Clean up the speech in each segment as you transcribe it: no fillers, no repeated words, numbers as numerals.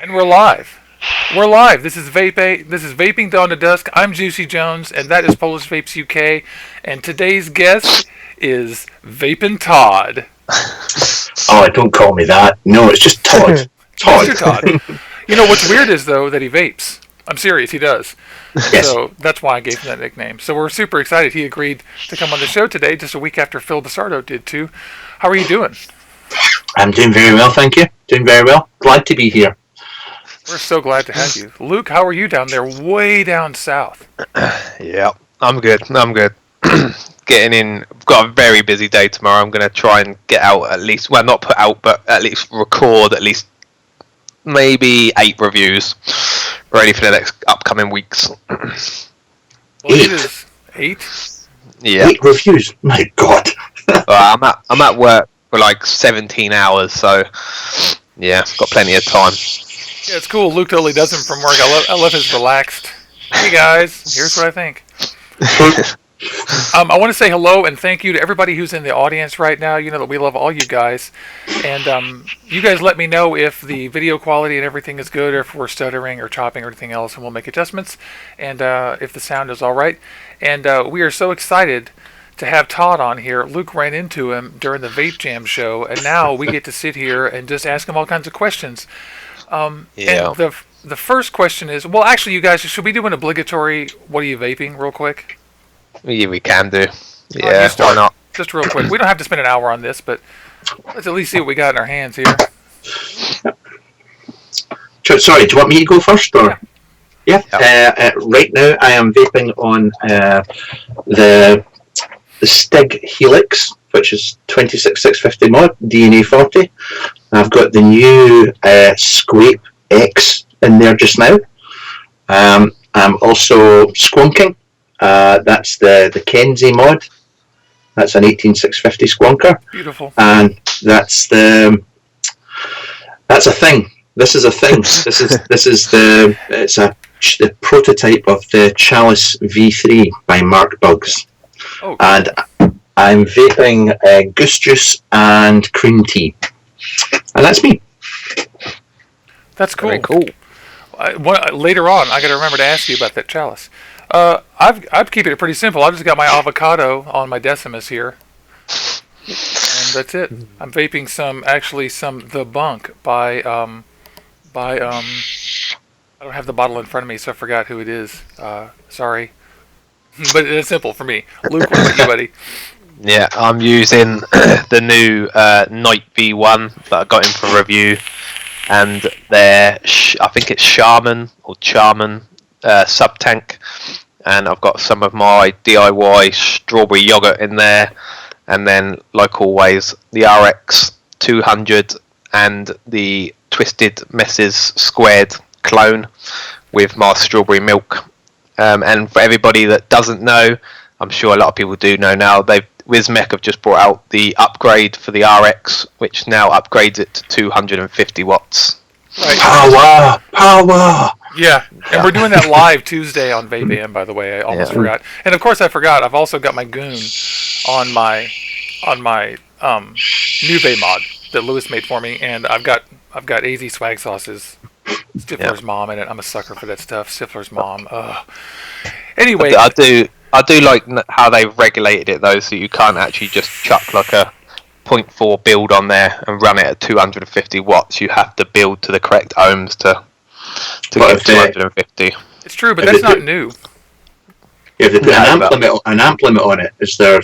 And we're live. We're live. This is Vaping Todd to Dusk. I'm Juicy Jones, and that is PolishVapesUK. And today's guest is Vaping Todd. Oh, don't call me that. No, it's just Todd. Todd. Mr. Todd. You know what's weird is though that he vapes. I'm serious, he does. Yes. So that's why I gave him that nickname. So we're super excited. He agreed to come on the show today, just a week after Phil DeSardo did too. How are you doing? I'm doing very well, thank you. Doing very well. Glad to be here. We're so glad to have you. Luke, how are you down there way down south? Yeah, I'm good. Getting in. I've got a very busy day tomorrow. I'm going to try and get out at least, well, not put out, but at least record at least maybe 8 reviews ready for the next upcoming weeks. Well, 8? 8? Yeah. 8 reviews? My God. I'm at work for like 17 hours, so yeah, got plenty of time. Yeah, it's cool. Luke totally does them from work. I love his relaxed. Hey guys, here's what I think. I want to say hello and thank you to everybody who's in the audience right now. You know that we love all you guys. And you guys let me know if the video quality and everything is good, or if we're stuttering or chopping or anything else, and we'll make adjustments. And if the sound is all right. And we are so excited to have Todd on here. Luke ran into him during the Vape Jam show, and now we get to sit here and just ask him all kinds of questions. And the first question is, well, actually, you guys, should we do an obligatory "What are you vaping?" real quick? Yeah, we can do. Yeah, why not? Just real quick. We don't have to spend an hour on this, but let's at least see what we got in our hands here. Sorry, do you want me to go first? Or? Yeah. Right now, I am vaping on the Stig Helix, which is 26650 mod, DNA 40. I've got the new Squape X in there just now. I'm also squonking. That's the Kenzie mod. That's an 18650 squonker. Beautiful. And that's a thing. This is a thing. This is the prototype of the Chalice V3 by Mark Buggs. Oh, cool. And I'm vaping Goose Juice and Cream Tea. And that's me. That's cool. Very cool. Later on, I got to remember to ask you about that Chalice. I've keeping it pretty simple. I've just got my avocado on my Decimus here, and that's it. I'm vaping some The Bunk by I don't have the bottle in front of me, so I forgot who it is. Sorry, but it's simple for me. Luke, what about you, buddy? Yeah, I'm using the new Night V1 that I got in for review, and their I think it's Charmin sub-tank, and I've got some of my DIY strawberry yogurt in there, and then, like always, the RX 200 and the Twisted Messes Squared clone with my strawberry milk. And for everybody that doesn't know, I'm sure a lot of people do know now, Wismec have just brought out the upgrade for the RX, which now upgrades it to 250 watts. Right. Power! Yeah, and we're doing that live Tuesday on Vape AM, by the way. I almost forgot. And of course I forgot, I've also got my Goon on my new Vape mod that Lewis made for me, and I've got AZ swag sauces, Stifler's mom in it. I'm a sucker for that stuff. Stifler's mom. Anyway, I do like how they've regulated it though, so you can't actually just chuck like a 0.4 build on there and run it at 250 watts. You have to build to the correct ohms to get 250. It's true, but that's not new. Yeah, they put an amp limit on it. Is there,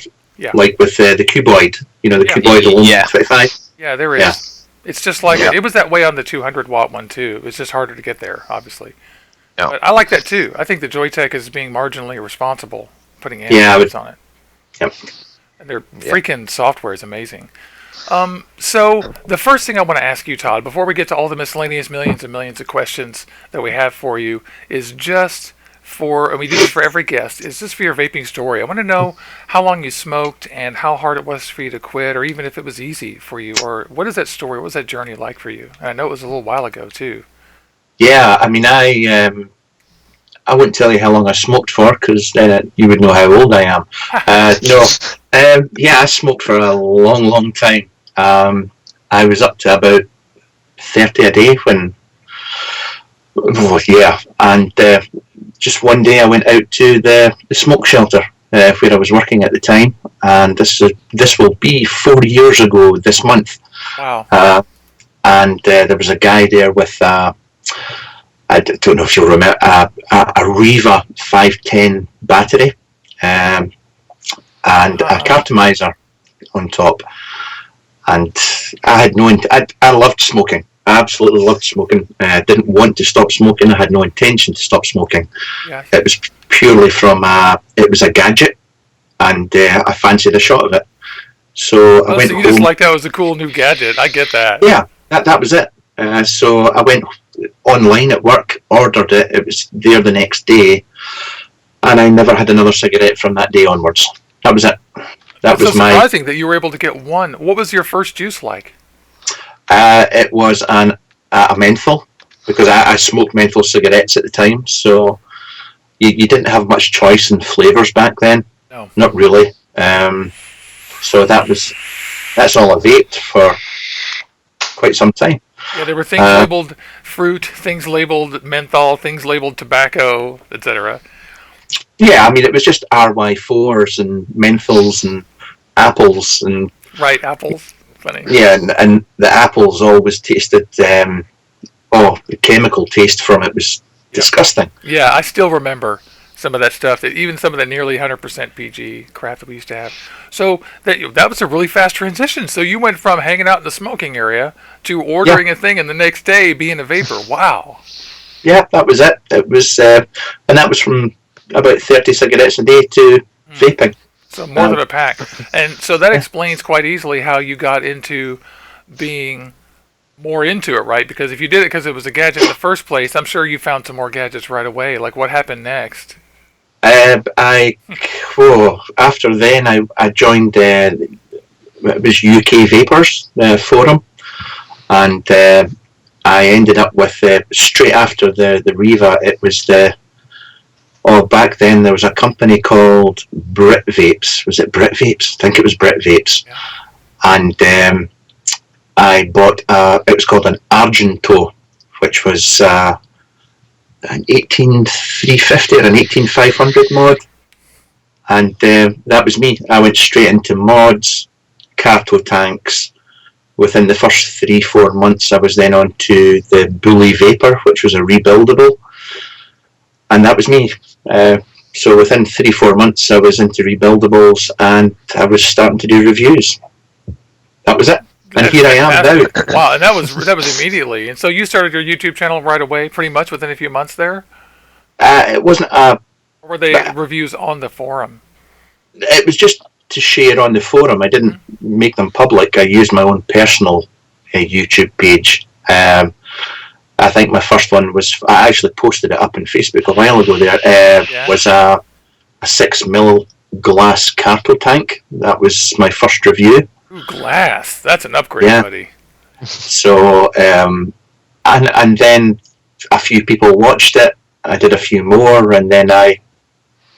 like with the cuboid? You know, the cuboid alone, 25. Yeah, there is. Yeah. It's just like it was that way on the 200 watt one too. It's just harder to get there, obviously. Yeah. But I like that too. I think the Joytech is being marginally responsible putting amps on it. Yep. And their freaking software is amazing. So the first thing I want to ask you, Todd, before we get to all the miscellaneous millions and millions of questions that we have for you, is just and we do this for every guest, is just for your vaping story. I want to know how long you smoked and how hard it was for you to quit, or even if it was easy for you, or what is that story? What was that journey like for you? And I know it was a little while ago too. Yeah, I mean, I wouldn't tell you how long I smoked for, because then you would know how old I am. I smoked for a long time. I was up to about 30 a day when Oh, yeah, and just one day I went out to the smoke shelter where I was working at the time, and this will be 4 years ago this month. Wow. And there was a guy there with I don't know if you'll remember a Riva 510 battery, and a cartomizer on top. And I had I loved smoking. I absolutely loved smoking. I didn't want to stop smoking. I had no intention to stop smoking. Yeah. It was purely from it was a gadget, and I fancied a shot of it. So I went so you home. just like that was a cool new gadget. I get that. Yeah, that was it. So I went online at work, ordered it. It was there the next day, and I never had another cigarette from that day onwards. That was it. That's so surprising that you were able to get one. What was your first juice like? It was a menthol, because I smoked menthol cigarettes at the time, so you didn't have much choice in flavours back then. No. Not really. So that's all I vaped for quite some time. Yeah, there were things labeled fruit, things labeled menthol, things labeled tobacco, etc. Yeah, I mean, it was just RY4s and menthols and apples and... Right, apples. Funny. Yeah, and the apples always tasted... the chemical taste from it was disgusting. Yeah, I still remember some of that stuff, even some of the nearly 100% PG crap that we used to have. So that was a really fast transition. So you went from hanging out in the smoking area to ordering a thing and the next day being a vapor. Wow. Yeah, that was it. It was, and that was from about 30 cigarettes a day to vaping. So more than a pack. And so that explains quite easily how you got into being more into it, right? Because if you did it because it was a gadget in the first place, I'm sure you found some more gadgets right away. Like, what happened next? After then, I joined, it was UK Vapors forum, and I ended up with, straight after the Riva, it was back then there was a company called Brit Vapes. Was it Brit Vapes? I think it was Brit Vapes. Yeah. And I bought, it was called an Argento, which was an 18350 or an 18500 mod. And that was me. I went straight into mods, carto tanks. Within the first 3-4 months, I was then on to the Bully Vapor, which was a rebuildable. And that was me. So within 3-4 months, I was into rebuildables, and I was starting to do reviews. That was it. And here I am now. Wow, and that was immediately. And so you started your YouTube channel right away, pretty much within a few months there? It wasn't Or were they reviews on the forum? It was just to share on the forum. I didn't make them public. I used my own personal YouTube page. I think my first one was, I actually posted it up on Facebook a while ago there, was a 6mm glass carto tank. That was my first review. Ooh, glass. That's an upgrade, buddy. So, and then a few people watched it. I did a few more, and then I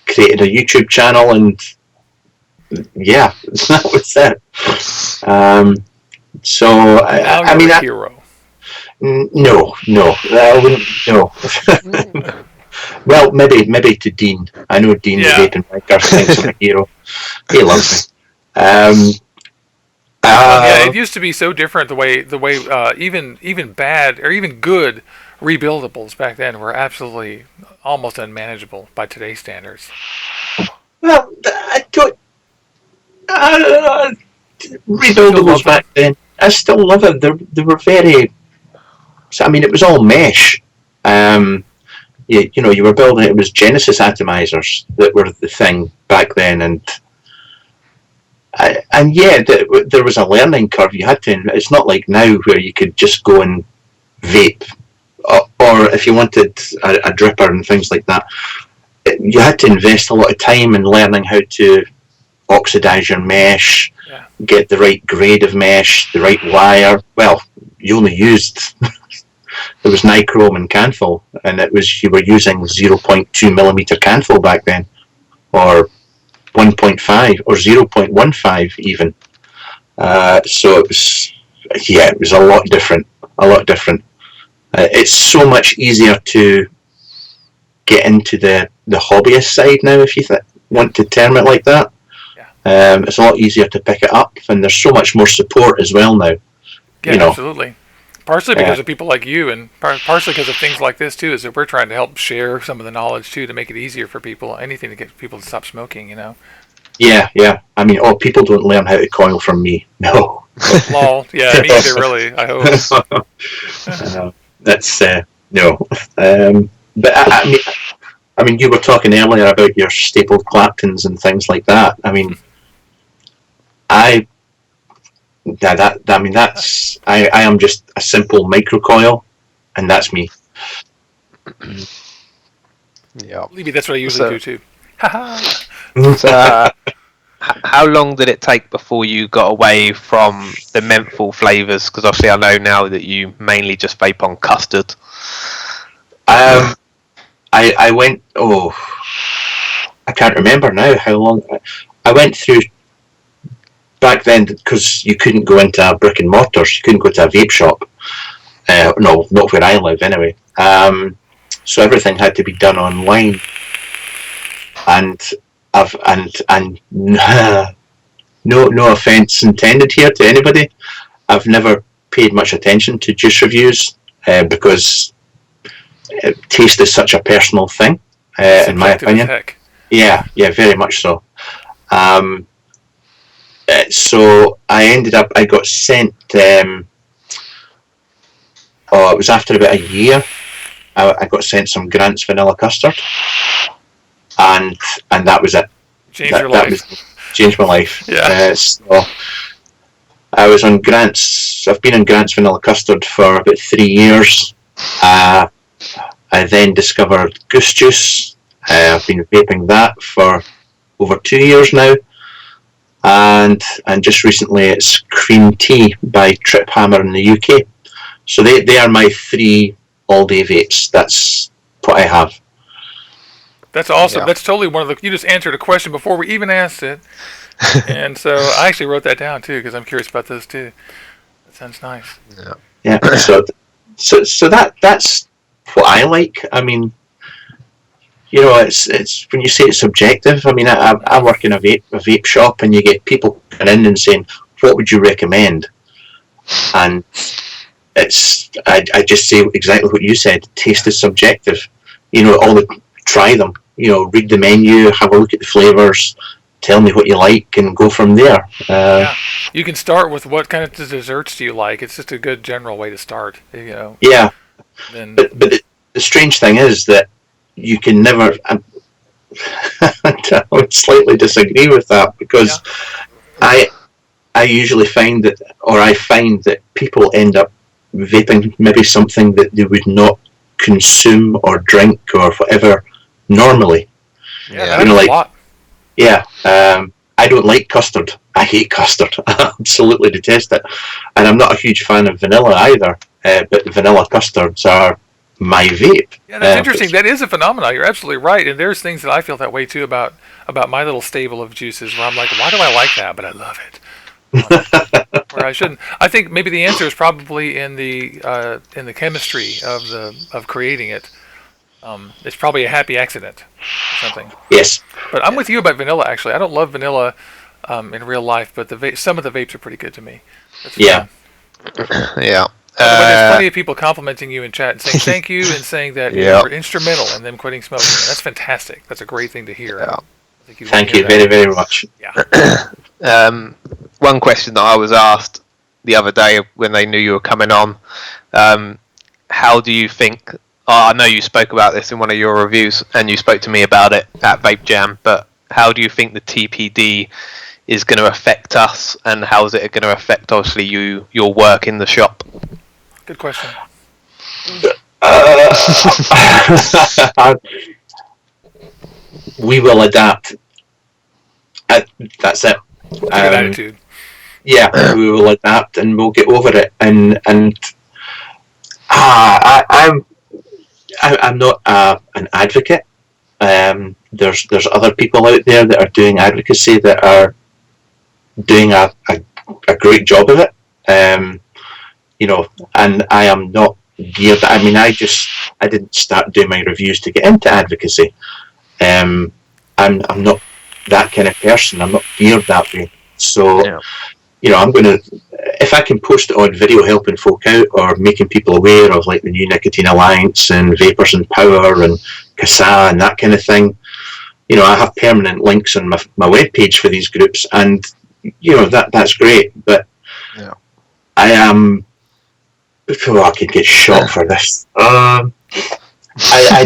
created a YouTube channel, and yeah, that was it. So, I mean, hero. No, I wouldn't. No. Well, maybe to Dean. I know Dean's vaping maker thinks I'm a hero. He loves me. It used to be so different. The way even bad or even good rebuildables back then were absolutely almost unmanageable by today's standards. Well, I don't. Rebuildables back then, I still love it. They were very. So, I mean, it was all mesh. You were building. It was Genesis atomizers that were the thing back then, and there was a learning curve. You had to. It's not like now where you could just go and vape, or if you wanted a dripper and things like that, you had to invest a lot of time in learning how to oxidize your mesh, get the right grade of mesh, the right wire. Well, you only used. There was nichrome and canthal, and you were using 0.2mm canthal back then, or 1.5 or 0.15 even. So it was a lot different. It's so much easier to get into the hobbyist side now, if you want to term it like that. Yeah. It's a lot easier to pick it up, and there's so much more support as well now. Yeah, absolutely. Partially because of people like you, and partially because of things like this too. Is that we're trying to help share some of the knowledge too, to make it easier for people. Anything to get people to stop smoking, Yeah. I mean, people don't learn how to coil from me. No. Lol. Yeah, me either. Really, I hope. That's no. But I mean, you were talking earlier about your stapled Claptons and things like that. I mean, I am just a simple microcoil, and that's me. Yeah. Maybe that's what I usually do too. So, how long did it take before you got away from the menthol flavours? Because obviously I know now that you mainly just vape on custard. I went, I can't remember now how long. I went through, back then, because you couldn't go into a brick and mortars, you couldn't go to a vape shop. No, not where I live anyway. So everything had to be done online. And no offence intended here to anybody, I've never paid much attention to juice reviews because taste is such a personal thing, in my opinion. Yeah, very much so. So I got sent. It was after about a year. I got sent some Grant's vanilla custard, and that was it. Changed your life. Changed my life. Yeah. So I was on Grant's. I've been on Grant's vanilla custard for about 3 years. I then discovered Goose Juice. I've been vaping that for over 2 years now, and just recently it's Cream Tea by Trip Hammer in the UK. So they are my 3 all-day vapes. That's what I have. That's awesome. Yeah. That's totally one of the. You just answered a question before we even asked it, and so I actually wrote that down too because I'm curious about those too. That sounds nice. Yeah. So that's what I like. I mean, it's when you say it's subjective. I mean, I work in a vape shop, and you get people coming in and saying, "What would you recommend?" And I just say exactly what you said. Taste is subjective. Try them. Read the menu, have a look at the flavors, tell me what you like, and go from there. Yeah. You can start with what kind of desserts do you like. It's just a good general way to start. Yeah. Then, but the strange thing is that you can never. I would slightly disagree with that because I usually find that people end up vaping maybe something that they would not consume or drink or whatever normally. Yeah, a lot. Yeah, I don't like custard. I hate custard. I absolutely detest it, and I'm not a huge fan of vanilla either. But vanilla custards are my vape. Yeah, that's interesting. That is a phenomenon. You're absolutely right. And there's things that I feel that way too about my little stable of juices where I'm like, why do I like that? But I love it. Where I shouldn't. I think maybe the answer is probably in the chemistry of creating it. It's probably a happy accident or something. Yes. But I'm with you about vanilla. Actually, I don't love vanilla in real life, but some of the vapes are pretty good to me. That's yeah. Yeah. But there's plenty of people complimenting you in chat and saying thank you and saying that you were instrumental in them quitting smoking. And that's fantastic. That's a great thing to hear. Yeah. Thank you very, very much. Yeah. One question that I was asked the other day when they knew you were coming on, how do you think, I know you spoke about this in one of your reviews and you spoke to me about it at Vape Jam, but how do you think the TPD is going to affect us and how is it going to affect obviously your work in the shop? Good question. We will adapt. That's it. Good attitude. Yeah, we will adapt and we'll get over it. And I'm not an advocate. There's other people out there that are doing advocacy that are doing a great job of it. And I am not geared. I mean, I didn't start doing my reviews to get into advocacy. I'm not that kind of person. I'm not geared that way. So, I'm going to, if I can post it on video helping folk out or making people aware of like the new Nicotine Alliance and Vapors in Power and Casaa and that kind of thing, I have permanent links on my webpage for these groups, and that's great. But I am. I could get shot for this. I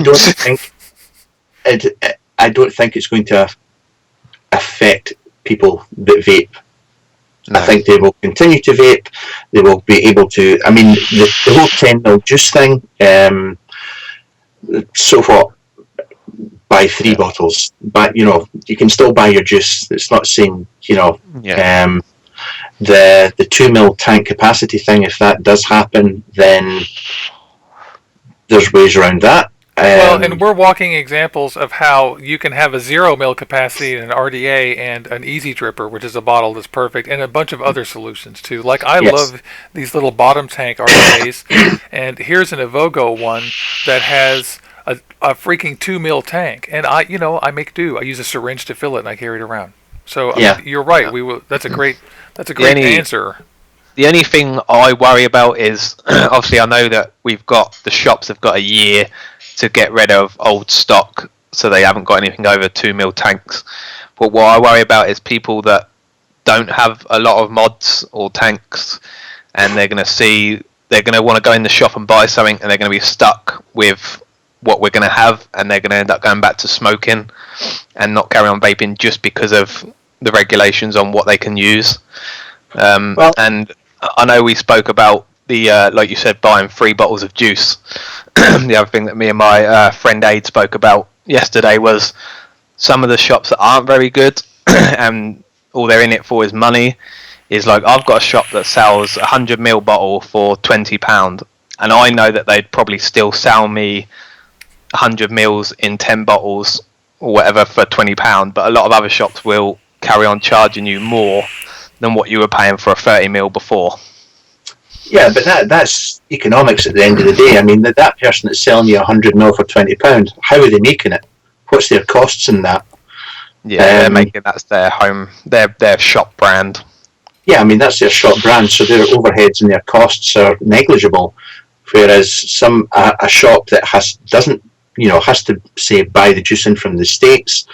don't think I don't think it's going to affect people that vape. No. I think they will continue to vape. They will be able to. I mean, the whole 10ml juice thing. So what? Buy 3 bottles, but you can still buy your juice. It's not saying the 2ml tank capacity thing. If that does happen, then there's ways around that. Well, and we're walking examples of how you can have a 0ml capacity in an RDA and an Easy Dripper, which is a bottle that's perfect, and a bunch of other solutions too. Like I love these little bottom tank RDAs, and here's an Evogo one that has a freaking 2ml tank, and I make do. I use a syringe to fill it, and I carry it around. So I mean, you're right. We will. That's a great answer. The only thing I worry about is obviously I know that the shops have got a year to get rid of old stock, so they haven't got anything over 2ml tanks. But what I worry about is people that don't have a lot of mods or tanks, and they're going to want to go in the shop and buy something, and they're going to be stuck with what we're going to have, and they're going to end up going back to smoking and not carry on vaping just because of the regulations on what they can use. And I know we spoke about the like you said, buying 3 bottles of juice. The other thing that me and my friend Aid spoke about yesterday was some of the shops that aren't very good and all they're in it for is money. Is like, I've got a shop that sells a 100ml bottle for £20, and I know that they'd probably still sell me 100 mils in 10 bottles or whatever for £20, but a lot of other shops will carry on charging you more than what you were paying for a 30ml before. Yeah, but that's economics at the end of the day. I mean, that person that's selling you 100ml for £20, how are they making it? What's their costs in that? Yeah, they're making that's their home, their shop brand. Yeah, I mean, that's their shop brand, so their overheads and their costs are negligible. Whereas a shop that has to say buy the juice in from the States.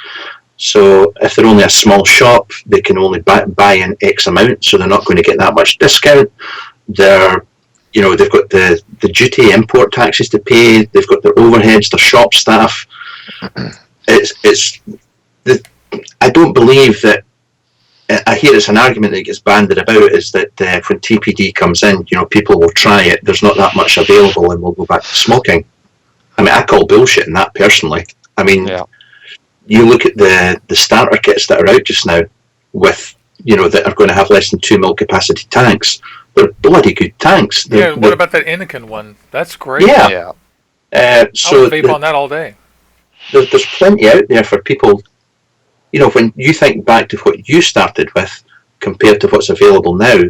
So if they're only a small shop, they can only buy in X amount, so they're not going to get that much discount. They've got the duty import taxes to pay. They've got their overheads, their shop staff. I don't believe that. I hear it's an argument that gets banded about is that when TPD comes in, people will try it. There's not that much available, and we'll go back to smoking. I mean, I call bullshit in that personally. I mean, you look at the starter kits that are out just now with that are going to have less than 2ml capacity tanks. They're bloody good tanks. What about that Anakin one? That's great. Yeah. I would vape on that all day. There's plenty out there for people. When you think back to what you started with compared to what's available now,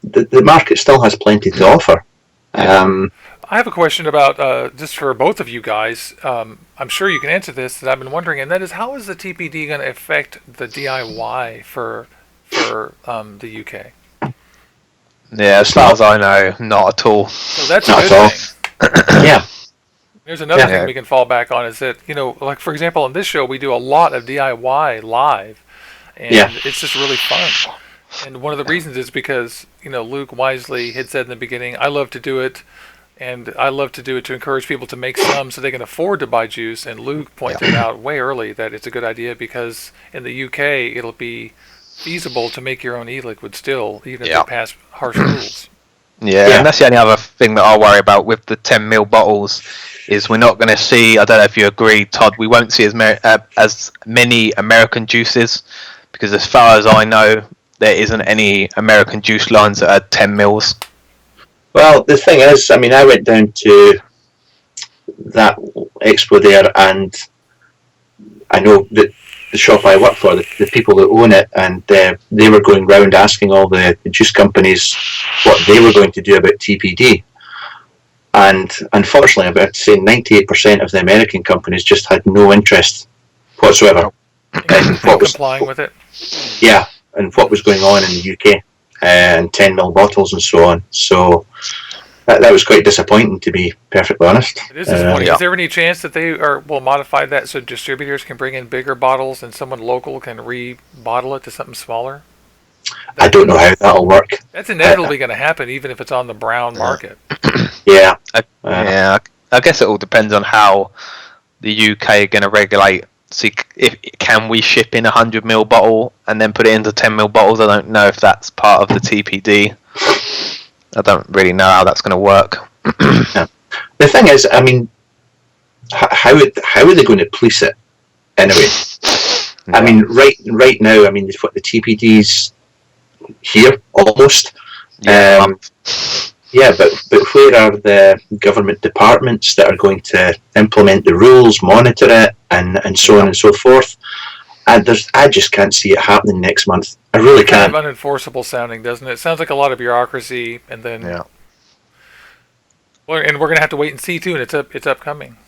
the market still has plenty to offer. I have a question about, just for both of you guys, I'm sure you can answer this, that I've been wondering, and that is, how is the TPD going to affect the DIY for the UK? Yeah, as far as I know, not at all. So that's a good thing. Yeah. There's another thing we can fall back on is that, like for example, on this show, we do a lot of DIY live, and it's just really fun. And one of the reasons is because, Luke wisely had said in the beginning, I love to do it, and I love to do it to encourage people to make some so they can afford to buy juice. And Luke pointed out way early that it's a good idea because in the UK, it'll be feasible to make your own e-liquid still, even if they pass harsh rules. Yeah, and that's the only other thing that I worry about with the 10ml bottles is we're not going to see, I don't know if you agree, Todd, we won't see as many American juices because as far as I know, there isn't any American juice lines that are 10 mils. Well, the thing is, I mean, I went down to that expo there and I know that the shop I work for, the people that own it, and they were going round asking all the juice companies what they were going to do about TPD. and unfortunately, about say 98% of the American companies just had no interest whatsoever in what was complying with it. Yeah, and what was going on in the UK, and 10 ml bottles and so on. So that was quite disappointing, to be perfectly honest. It is disappointing. Is there any chance that they will modify that so distributors can bring in bigger bottles and someone local can re-bottle it to something smaller? I don't know how that'll work. That's inevitably going to happen, even if it's on the brown market. Yeah. I guess it all depends on how the UK are going to regulate. See, can we ship in a 100 ml bottle and then put it into 10 ml bottles? I don't know if that's part of the TPD. I don't really know how that's going to work. Yeah. The thing is, I mean, how are they going to police it anyway? Yeah. I mean, right now, I mean, they've got the TPDs here almost. Yeah. But where are the government departments that are going to implement the rules, monitor it, and so on and so forth? And I just can't see it happening next month. I really can't. Kind of unenforceable sounding, doesn't it? It sounds like a lot of bureaucracy, and then well, and we're going to have to wait and see too. And it's upcoming.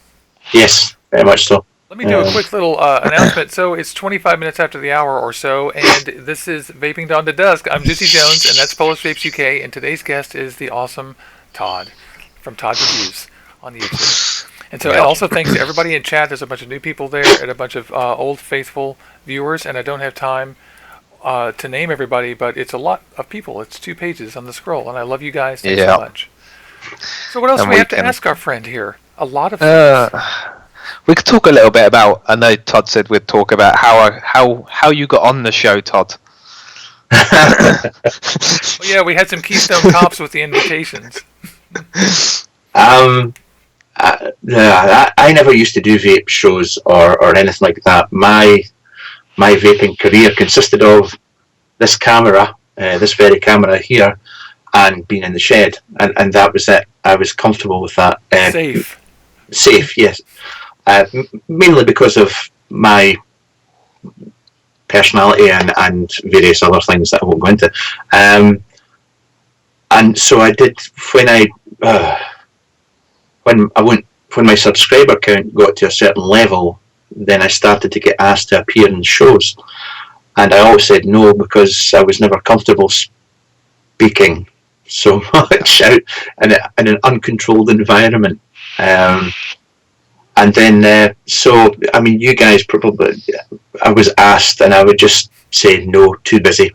Yes, very much so. Let me do a quick little announcement. So it's 25 minutes after the hour or so, and this is Vaping Todd to Dusk. I'm Jesse Jones, and that's PolishVapesUK, and today's guest is the awesome Todd from Todd Reviews on YouTube. And so, and also thanks to everybody in chat. There's a bunch of new people there and a bunch of old faithful viewers, and I don't have time to name everybody, but it's a lot of people. It's 2 pages on the scroll, and I love you guys. Thanks so much. So what else do we have to ask our friend here? A lot of things. We could talk a little bit about. I know Todd said we'd talk about how you got on the show, Todd. Well, yeah, we had some Keystone Cops with the invitations. I never used to do vape shows or anything like that. My vaping career consisted of this camera, this very camera here, and being in the shed, and that was it. I was comfortable with that. Safe, yes. Mainly because of my personality and various other things that I won't go into. And so I did when my subscriber count got to a certain level, then I started to get asked to appear in shows, and I always said no because I was never comfortable speaking so much out in an uncontrolled environment. And then, so I mean, you guys probably, I was asked, and I would just say no, too busy.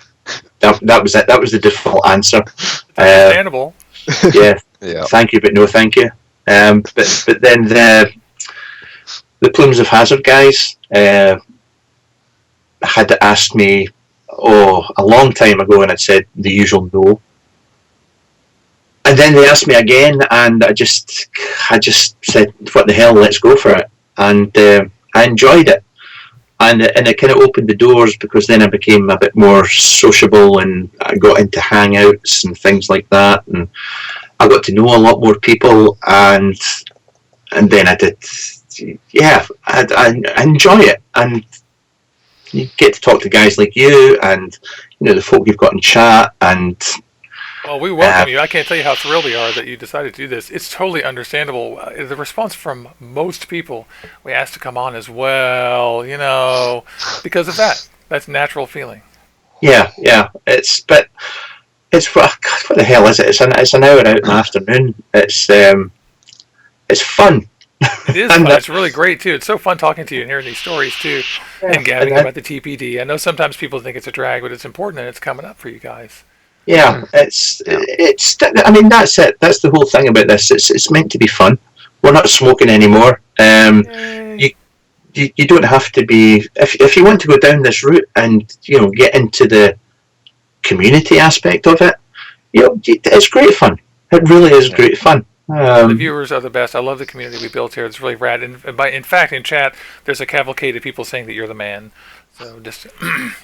That was it. That was the default answer. Understandable. Yeah. Thank you, but no, thank you. But then the Plumes of Hazard guys had asked me a long time ago, and I'd said the usual no. And then they asked me again, and I just said, "What the hell? Let's go for it." And I enjoyed it, and it kind of opened the doors because then I became a bit more sociable, and I got into hangouts and things like that, and I got to know a lot more people, and then I did. Yeah, I enjoy it, and you get to talk to guys like you, and the folk you've got in chat, and. Well, we welcome you. I can't tell you how thrilled we are that you decided to do this. It's totally understandable. The response from most people we asked to come on as well, because of that. That's natural feeling. Yeah. It's what the hell is it? It's an hour out in the afternoon. It's fun. It is fun. It's really great too. It's so fun talking to you and hearing these stories too, and gabbing about the TPD. I know sometimes people think it's a drag, but it's important and it's coming up for you guys. Yeah, it's. I mean, that's it. That's the whole thing about this. It's meant to be fun. We're not smoking anymore. You don't have to be. If you want to go down this route and get into the community aspect of it, it's great fun. It really is great fun. The viewers are the best. I love the community we built here. It's really rad. And in fact, in chat, there's a cavalcade of people saying that you're the man. So just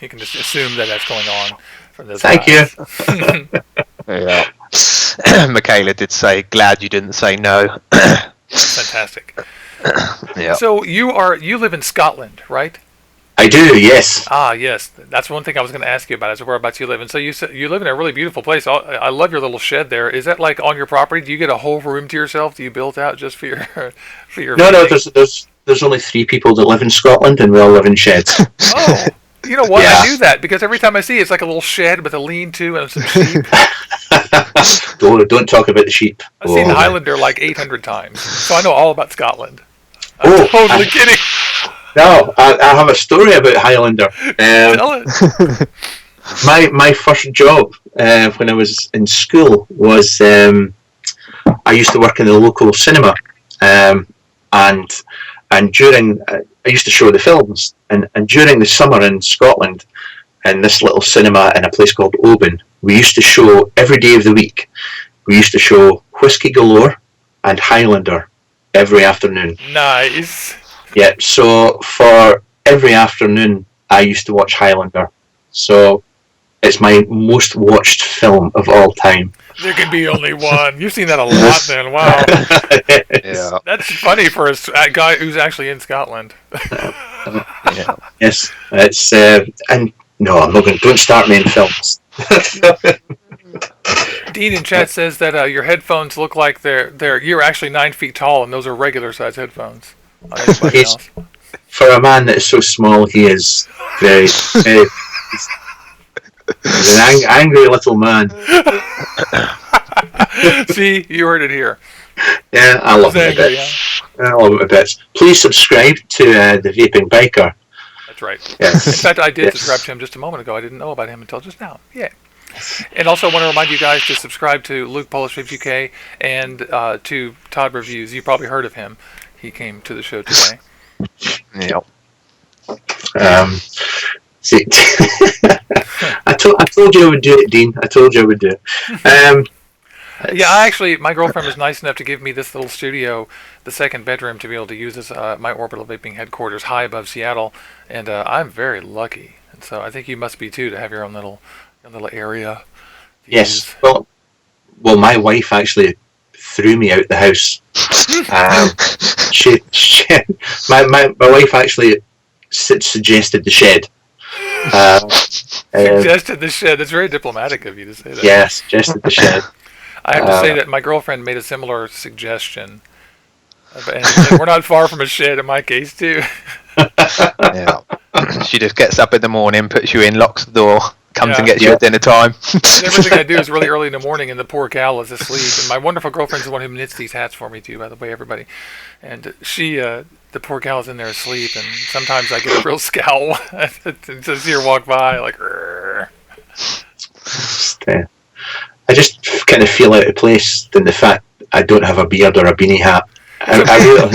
you can just assume that that's going on from those Thank guys. You. Yeah. Michaela did say, glad you didn't say no. Fantastic. Yeah. So you live in Scotland, right? I do, yes. Ah, yes. That's one thing I was going to ask you about is whereabouts you live. And so you said you live in a really beautiful place. I love your little shed there. Is that like on your property? Do you get a whole room to yourself? Do you build out just for your for your? No, vaping? there's only 3 people that live in Scotland, and we all live in sheds. Oh, you know what? Yeah. I knew that because every time I see it, it's like a little shed with a lean-to and some sheep. Don't talk about the sheep. I've seen Highlander like 800 times, so I know all about Scotland. Oh, Totally kidding. No, I have a story about Highlander. Tell it. My first job when I was in school was I used to work in the local cinema, and during I used to show the films, and during the summer in Scotland, in this little cinema in a place called Oban, we used to show every day of the week. We used to show Whiskey Galore and Highlander every afternoon. Nice. Yeah, so for every afternoon, I used to watch Highlander. So it's my most watched film of all time. There can be only one. You've seen that a lot then. Wow. Yeah. That's funny for a guy who's actually in Scotland. Yeah. Yes, it's and no, I'm not going. Don't start me in films. Dean in chat says that your headphones look like you're actually 9 feet tall, and those are regular size headphones. On everybody He's- else. For a man that is so small, he is very. He's an angry little man. See, you heard it here. Yeah, I love He's him a angry, bit. I love him a bit. Please subscribe to the Vaping Biker. That's right. Yes. In fact, I did Yes. subscribe to him just a moment ago. I didn't know about him until just now. Yeah. And also want to remind you guys to subscribe to Luke PolishVapesUK and to Todd Reviews. You probably heard of him. He came to the show today. Yep. See, I told you I would do it, Dean. I told you I would do it. Yeah, my girlfriend was nice enough to give me this little studio, the second bedroom, to be able to use as my orbital vaping headquarters high above Seattle, and I'm very lucky. And so I think you must be too, to have your own little area. to Yes. use. Well, my wife actually threw me out the house. My wife actually suggested the shed. Suggested the shed. That's very diplomatic of you to say that. Yeah, suggested the shed. I have to say that my girlfriend made a similar suggestion. And we're not far from a shed in my case, too. Yeah. She just gets up in the morning, puts you in, locks the door, comes and gets you Yeah. at dinner time. Everything I do is really early in the morning, and the poor gal is asleep. And my wonderful girlfriend's the one who knits these hats for me, too, by the way, everybody. And she, the poor gal's in there asleep, and sometimes I get a real scowl to see her walk by, like, "Rrr." I just kind of feel out of place in the fact I don't have a beard or a beanie hat. I really,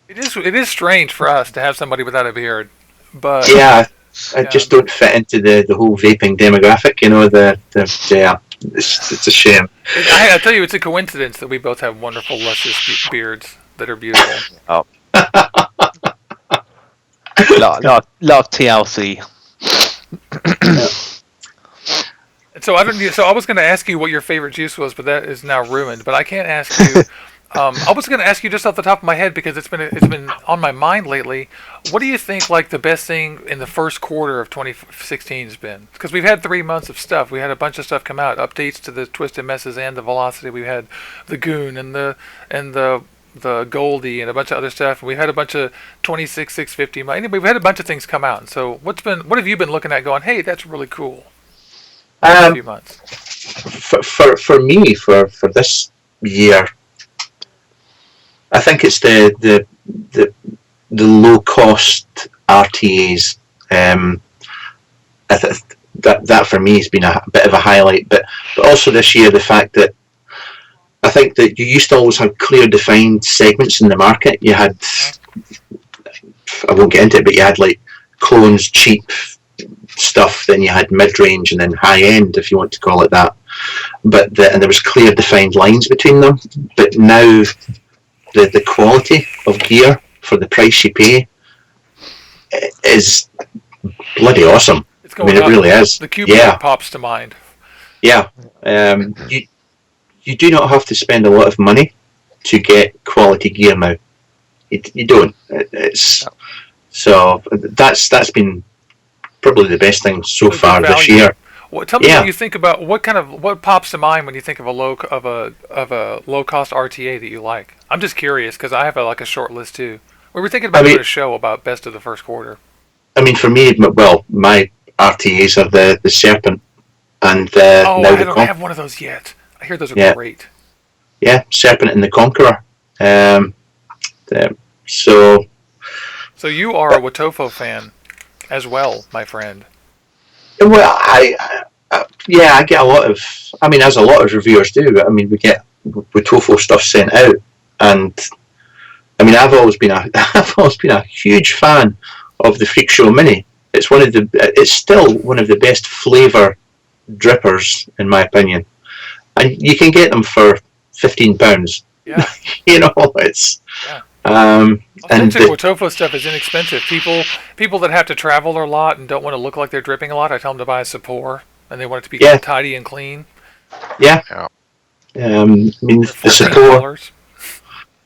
It is strange for us to have somebody without a beard, but yeah, I just don't fit into the whole vaping demographic. You know, it's a shame. I tell you, it's a coincidence that we both have wonderful, luscious beards that are beautiful. Love TLC. So I was going to ask you what your favorite juice was, but that is now ruined. But I can't ask you. I was going to ask you just off the top of my head because it's been on my mind lately. What do you think like the best thing in the first quarter of 2016 has been? Because we've had 3 months of stuff. We had a bunch of stuff come out, updates to the Twisted Messes and the Velocity. We had the Goon and the Goldie and a bunch of other stuff. We had a bunch of 26,650. Anyway, we've had a bunch of things come out. So what have you been looking at? Going, hey, that's really cool. A few months. For me, for this year, I think it's the low cost RTAs. That for me has been a bit of a highlight, but also this year the fact that I think that you used to always have clear defined segments in the market. You had, I won't get into it, but you had like clones, cheap stuff, then you had mid-range, and then high-end, if you want to call it that. And there was clear defined lines between them. But now the quality of gear for the price you pay is bloody awesome. It's going it really is. The Cuba pops to mind. Yeah. You do not have to spend a lot of money to get quality gear now. You don't. So that's been probably the best thing so Good far this value. year. Well, tell me Yeah. what you think about what pops to mind when you think of a low cost RTA that you like. I'm just curious because I have like a short list too. We were thinking about doing a show about best of the first quarter. I mean, for me, well, my RTAs are the Serpent and Oh, now I the don't have one of those yet. I hear those are great. Yeah, Serpent and the Conqueror. So you are a Watofo fan as well, my friend. Well, I get a lot of. I mean, as a lot of reviewers do. I mean, we get Watofo stuff sent out, and I mean, I've always been a huge fan of the Freak Show Mini. It's still one of the best flavour drippers in my opinion, and you can get them for £15. Yeah, it's. Yeah. And Authentic Watofo stuff is inexpensive. People that have to travel a lot and don't want to look like they're dripping a lot, I tell them to buy a Sapor, and they want it to be tidy and clean. Yeah. I mean, the Sapor.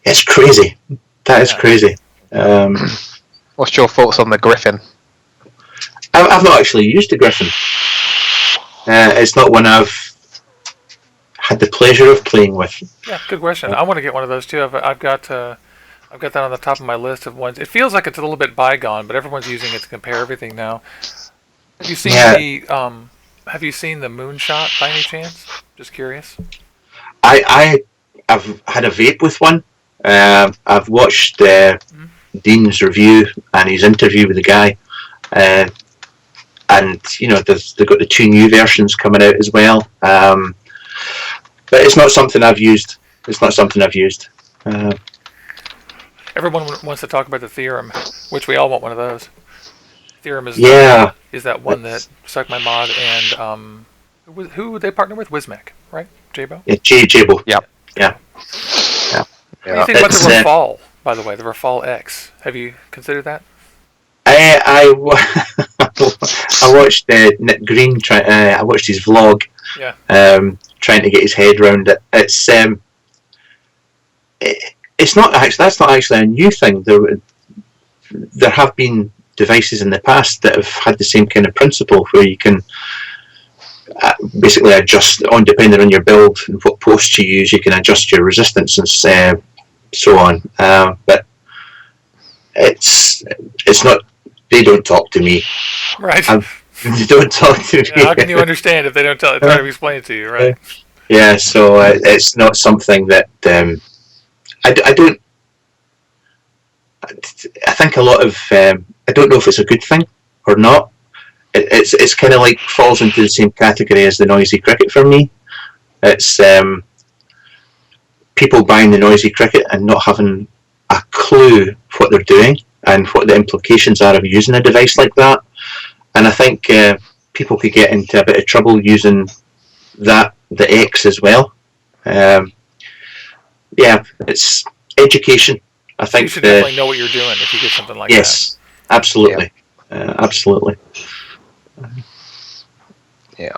It's crazy. That is crazy. What's your thoughts on the Griffin? I've not actually used the Griffin. It's not one I've had the pleasure of playing with. Yeah, good question. I want to get one of those too. I've got that on the top of my list of ones. It feels like it's a little bit bygone, but everyone's using it to compare everything now. Have you seen Have you seen the Moonshot by any chance? Just curious. I've had a vape with one. I've watched Dean's review and his interview with the guy, and they've got the 2 new versions coming out as well. But it's not something I've used. Everyone wants to talk about the Theorem, which we all want one of those. Theorem is that one that Suck My Mod and who they partner with? Wismec, right? Jabo? Yeah, Jabo. Yep. Yeah. What do you think about the Rafal, by the way, the Rafal X? Have you considered that? I watched Nick Green I watched his vlog. Yeah. Trying to get his head around it. It's not actually. That's not actually a new thing. There have been devices in the past that have had the same kind of principle, where you can basically adjust depending on your build and what posts you use. You can adjust your resistance and so on. But it's not. They don't talk to me. Right. They don't talk to me. How can you understand if they don't try to explain it to you, right? Yeah. So it's not something that. I don't. I think a lot of. I don't know if it's a good thing or not. It's kind of like falls into the same category as the Noisy Cricket for me. It's people buying the Noisy Cricket and not having a clue what they're doing and what the implications are of using a device like that. And I think people could get into a bit of trouble using the X as well. It's education. I think you should definitely know what you're doing if you get something like that. Yes, absolutely. Absolutely. Yeah.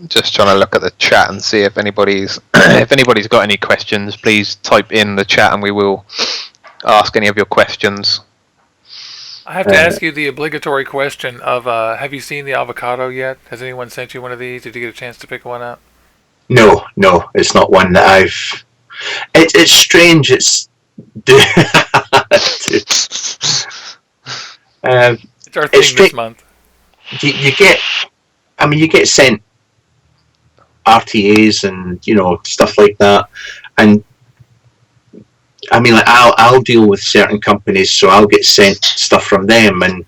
Just trying to look at the chat and see if anybody's got any questions. Please type in the chat and we will ask any of your questions. I have to ask you the obligatory question of have you seen the avocado yet? Has anyone sent you one of these? Did you get a chance to pick one up? No, it's not one that I've. It's strange. It's. It's our thing this month. You get sent RTAs and stuff like that, and I mean, like I'll deal with certain companies, so I'll get sent stuff from them, and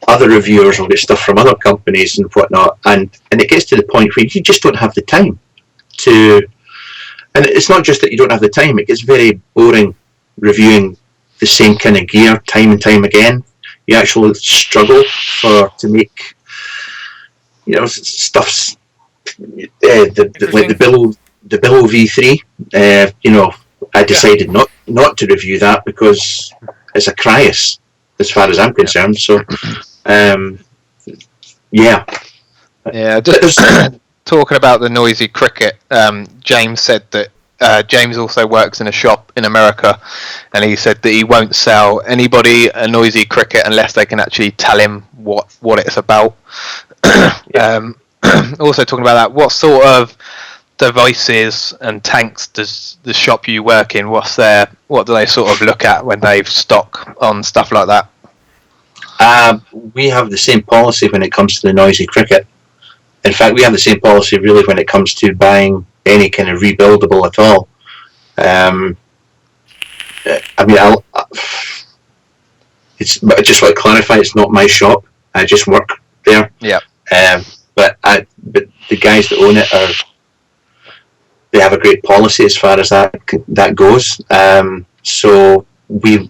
other reviewers will get stuff from other companies and whatnot, and it gets to the point where you just don't have the time to. And it's not just that you don't have the time; it gets very boring reviewing the same kind of gear time and time again. You actually struggle to make stuffs. The Billow V3. I decided not to review that because it's a Cryas, as far as I'm concerned. So, Yeah, just talking about the Noisy Cricket. James said that James also works in a shop in America, and he said that he won't sell anybody a noisy cricket unless they can actually tell him what it's about. Also talking about that, what sort of devices and tanks does the shop you work in, what do they sort of look at when they stock on stuff like that? We have the same policy when it comes to the noisy cricket. In fact, we have the same policy really when it comes to buying any kind of rebuildable at all. It's but I just want to clarify, it's not my shop. I just work there. Yeah. But the guys that own it they have a great policy as far as that goes. So you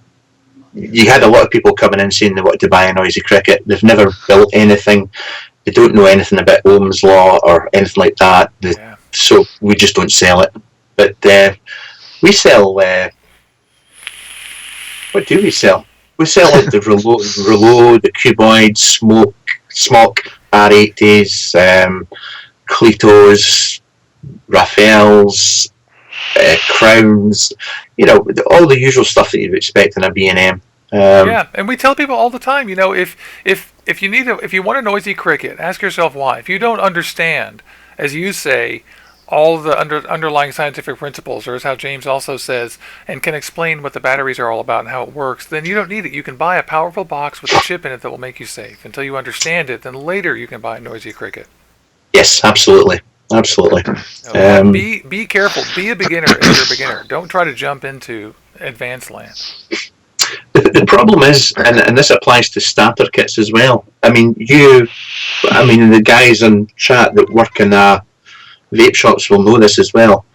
had a lot of people coming in saying they wanted to buy a noisy cricket. They've never built anything. They don't know anything about Ohm's law or anything like that. So we just don't sell it. But we sell. What do we sell? We sell like the Rouleau, the Cuboid, Smock, R80s, Cletos, Raffles, Crowns. All the usual stuff that you'd expect in a B&M. Yeah, and we tell people all the time, if you want a noisy cricket, ask yourself why. If you don't understand, as you say, all the underlying scientific principles, or as how James also says, and can explain what the batteries are all about and how it works, then you don't need it. You can buy a powerful box with a chip in it that will make you safe. Until you understand it, then later you can buy a noisy cricket. Yes, absolutely. Absolutely. Be careful. Be a beginner if you're a beginner. Don't try to jump into advanced land. The problem is, and this applies to starter kits as well. The guys in chat that work in vape shops will know this as well.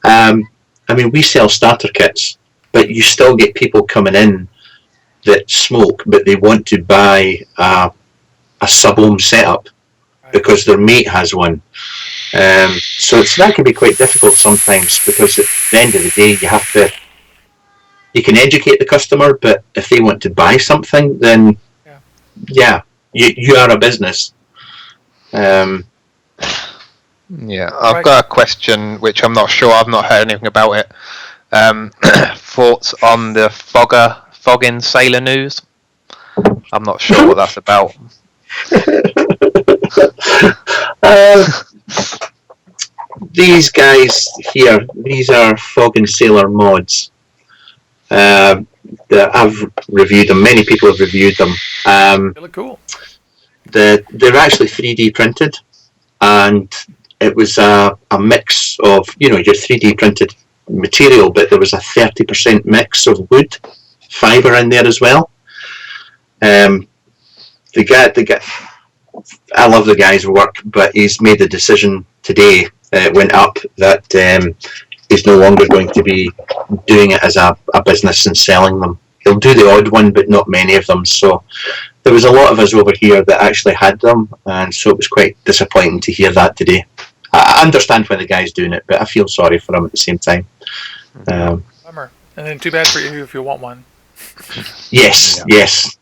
We sell starter kits, but you still get people coming in that smoke, but they want to buy a sub-ohm setup because their mate has one. So that can be quite difficult sometimes, because at the end of the day you can educate the customer, but if they want to buy something, then you are a business. I've got a question which I'm not sure, I've not heard anything about it. Thoughts on the fogging sailor news? I'm not sure what that's about. These guys here, these are fogging sailor mods. That I've reviewed them. Many people have reviewed them. They look cool. They're actually 3D printed, and it was a mix of your 3D printed material, but there was a 30% mix of wood fibre in there as well. The guy, I love the guy's work, but he's made the decision today. It went up that he's no longer going to be doing it as a business and selling them. He'll do the odd one, but not many of them. So there was a lot of us over here that actually had them, and so it was quite disappointing to hear that today. I understand why the guy's doing it, but I feel sorry for him at the same time. Bummer. And then too bad for you if you want one. Yes.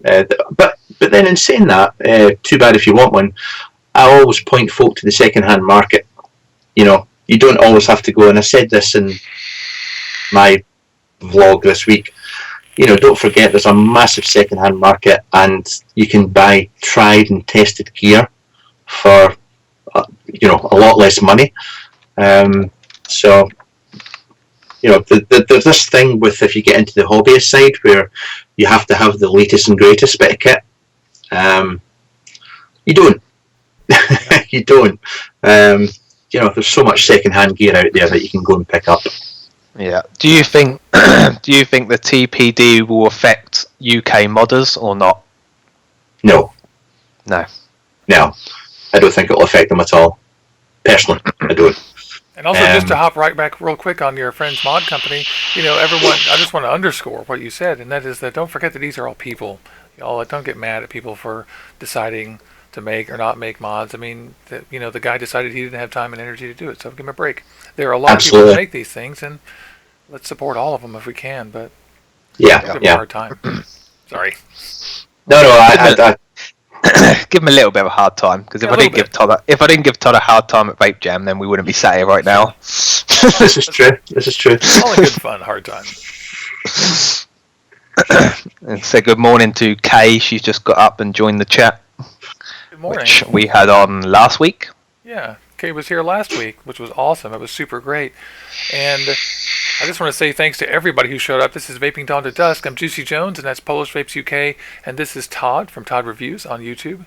But then in saying that, too bad if you want one, I always point folk to the second-hand market. You don't always have to go, and I said this in my vlog this week, don't forget there's a massive second-hand market, and you can buy tried and tested gear for a lot less money. So there's this thing with, if you get into the hobbyist side, where you have to have the latest and greatest bit of kit. You don't. You don't. There's so much second-hand gear out there that you can go and pick up. Yeah. Do you think the TPD will affect UK modders or not? No. No. I don't think it will affect them at all. Personally, I don't. And also, just to hop right back real quick on your friend's mod company, everyone, I just want to underscore what you said, and that is that don't forget that these are all people. Don't get mad at people for deciding to make or not make mods. The guy decided he didn't have time and energy to do it, so give him a break. There are a lot of people who make these things, and let's support all of them if we can, but give them a hard time. Sorry. No, give him a little bit of a hard time, because if I didn't give Todd a hard time at Vape Jam, then we wouldn't be sat here right now. This is true. All in good fun, hard time. And say good morning to Kay. She's just got up and joined the chat. Good morning. Which we had on last week. Yeah, Kay was here last week, which was awesome. It was super great. And I just want to say thanks to everybody who showed up. This is Vaping Todd to Dusk. I'm Juicy Jones, and that's PolishVapesUK. And this is Todd from Todd Reviews on YouTube.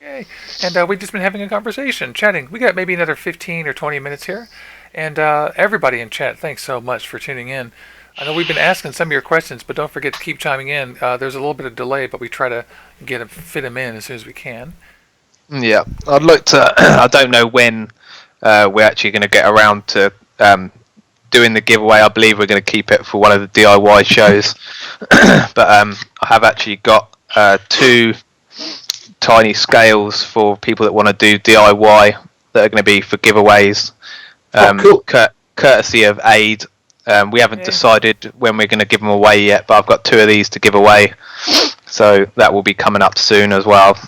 Yay. And we've just been having a conversation, chatting. We got maybe another 15 or 20 minutes here. And everybody in chat, thanks so much for tuning in. I know we've been asking some of your questions, but don't forget to keep chiming in. There's a little bit of delay, but we try to fit them in as soon as we can. Yeah, I'd like to. I don't know when we're actually going to get around to doing the giveaway. I believe we're going to keep it for one of the DIY shows. But I have actually got 2 tiny scales for people that want to do DIY that are going to be for giveaways. Cool. Courtesy of Aid. We haven't decided when we're going to give them away yet, but I've got 2 of these to give away, so that will be coming up soon as well.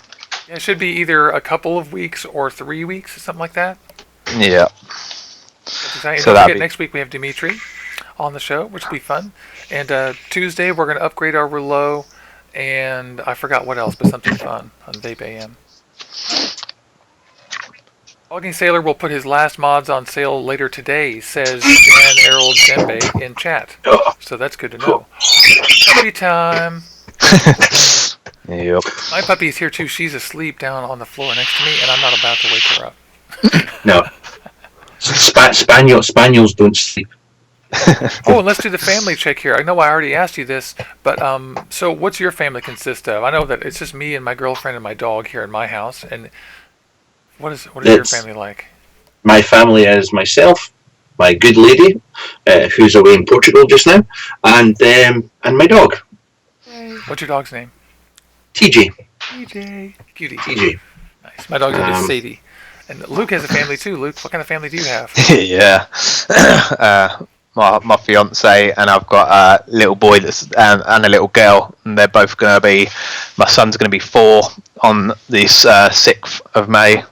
Yeah, it should be either a couple of weeks or 3 weeks or something like that. Yeah. So next week we have Dimitri on the show, which will be fun. And Tuesday we're going to upgrade our rouleau, and I forgot what else, but something fun on Vape AM. Logging Sailor will put his last mods on sale later today, says Dan Errol Djembe in chat. So that's good to know. Puppy time. Yep. My puppy is here too. She's asleep down on the floor next to me, and I'm not about to wake her up. No. Spaniels don't sleep. Oh, and let's do the family check here. I know I already asked you this, but so what's your family consist of? I know that it's just me and my girlfriend and my dog here in my house, and what is your family like? My family is myself, my good lady, who's away in Portugal just now, and my dog. Yay. What's your dog's name? TJ. TJ. Cutie. TJ. Nice. My dog's name is Sadie. And Luke has a family too. Luke, what kind of family do you have? Yeah. My fiance, and I've got a little boy and a little girl, and they're both going to be. My son's going to be 4 on the 6th of May,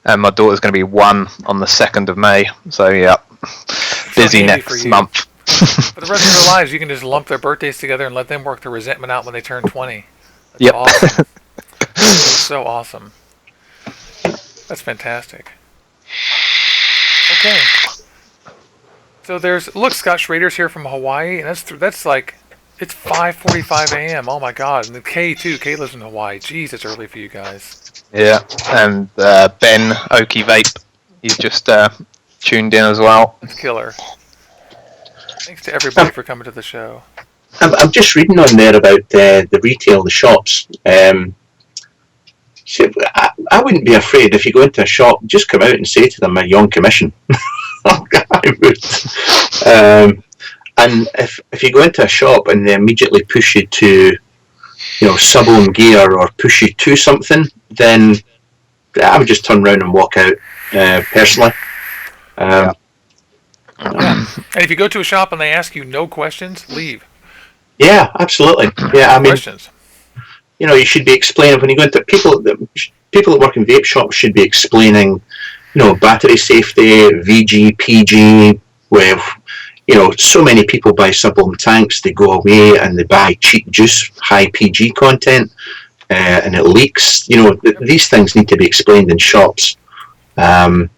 and my daughter's going to be 1 on the 2nd of May. So yeah, busy next month. For the rest of their lives, you can just lump their birthdays together and let them work their resentment out when they turn 20. That's yep. Awesome. That's so awesome. That's fantastic. Okay. So look, Scott Schrader's here from Hawaii, and that's like, it's 5:45 a.m. Oh my God. And the Kay too. Kay lives in Hawaii. Jeez, it's early for you guys. Yeah, and Ben Okie Vape, he's just tuned in as well. That's killer. Thanks to everybody for coming to the show. I'm just reading on there about the retail, the shops. So I wouldn't be afraid if you go into a shop, just come out and say to them, "You're on commission." I would. And if you go into a shop and they immediately push you to, sub-ohm gear or push you to something, then I would just turn around and walk out. Personally. Yeah. And if you go to a shop and they ask you no questions, leave. Yeah, absolutely. Yeah, I mean, questions. You should be explaining when you go into people that work in vape shops should be explaining, battery safety, VG, PG. Where, so many people buy sub-ohm tanks. They go away and they buy cheap juice, high PG content, and it leaks. These things need to be explained in shops. But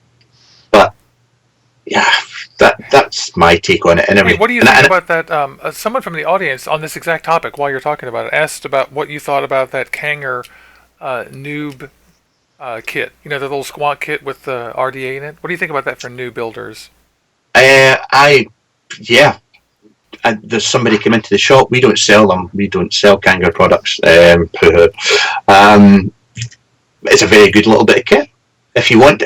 yeah. That's my take on it. Anyway, hey, what do you think about that? Someone from the audience on this exact topic, while you're talking about it, asked about what you thought about that Kanger noob kit. The little squat kit with the RDA in it. What do you think about that for new builders? There's somebody came into the shop. We don't sell them. We don't sell Kanger products. It's a very good little bit of kit. If you want,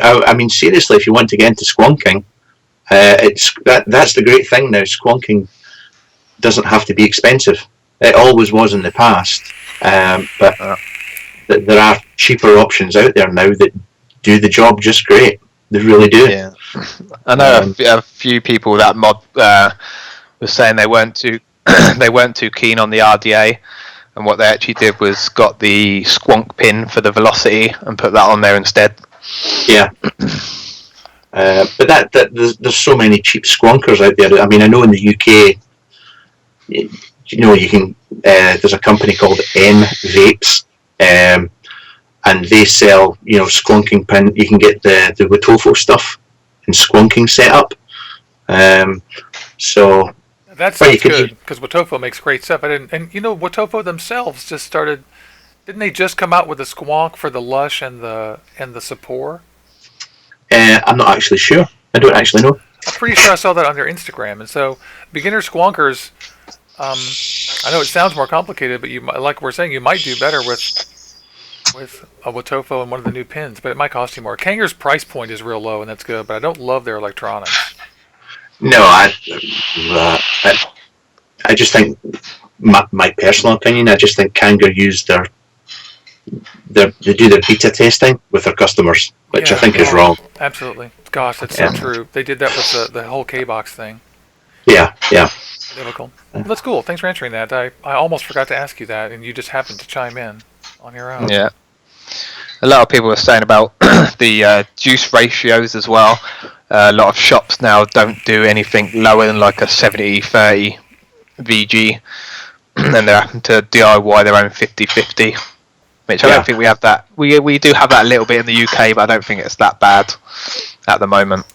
seriously, if you want to get into squonking. That's the great thing now. Squonking doesn't have to be expensive. It always was in the past, but there are cheaper options out there now that do the job just great. They really do. Yeah, I know a few people that mod were saying they weren't too keen on the RDA, and what they actually did was got the squonk pin for the velocity and put that on there instead. Yeah. But that there's so many cheap squonkers out there. I mean, I know in the UK, you can. There's a company called M Vapes, and they sell squonking pin. You can get the Wotofo stuff and squonking setup. So that sounds good because Wotofo makes great stuff. And Wotofo themselves just started. Didn't they just come out with the squonk for the Lush and the Sapor? I'm not actually sure. I don't actually know. I'm pretty sure I saw that on their Instagram. And so, beginner squonkers, I know it sounds more complicated, but like we're saying, you might do better with a Wotofo and one of the new pins, but it might cost you more. Kangaroo's price point is real low, and that's good, but I don't love their electronics. No, I just think, my personal opinion, I just think Kangaroo use they do their beta testing with their customers, which I think is wrong. Absolutely. Gosh, that's so true. They did that with the whole K-Box thing. Yeah. Typical. Well, that's cool. Thanks for answering that. I almost forgot to ask you that, and you just happened to chime in on your own. Yeah. A lot of people are saying about the juice ratios as well. A lot of shops now don't do anything lower than like a 70-30 VG, and they're having to DIY their own 50-50. Which I don't think we have that. We do have that a little bit in the UK, but I don't think it's that bad at the moment.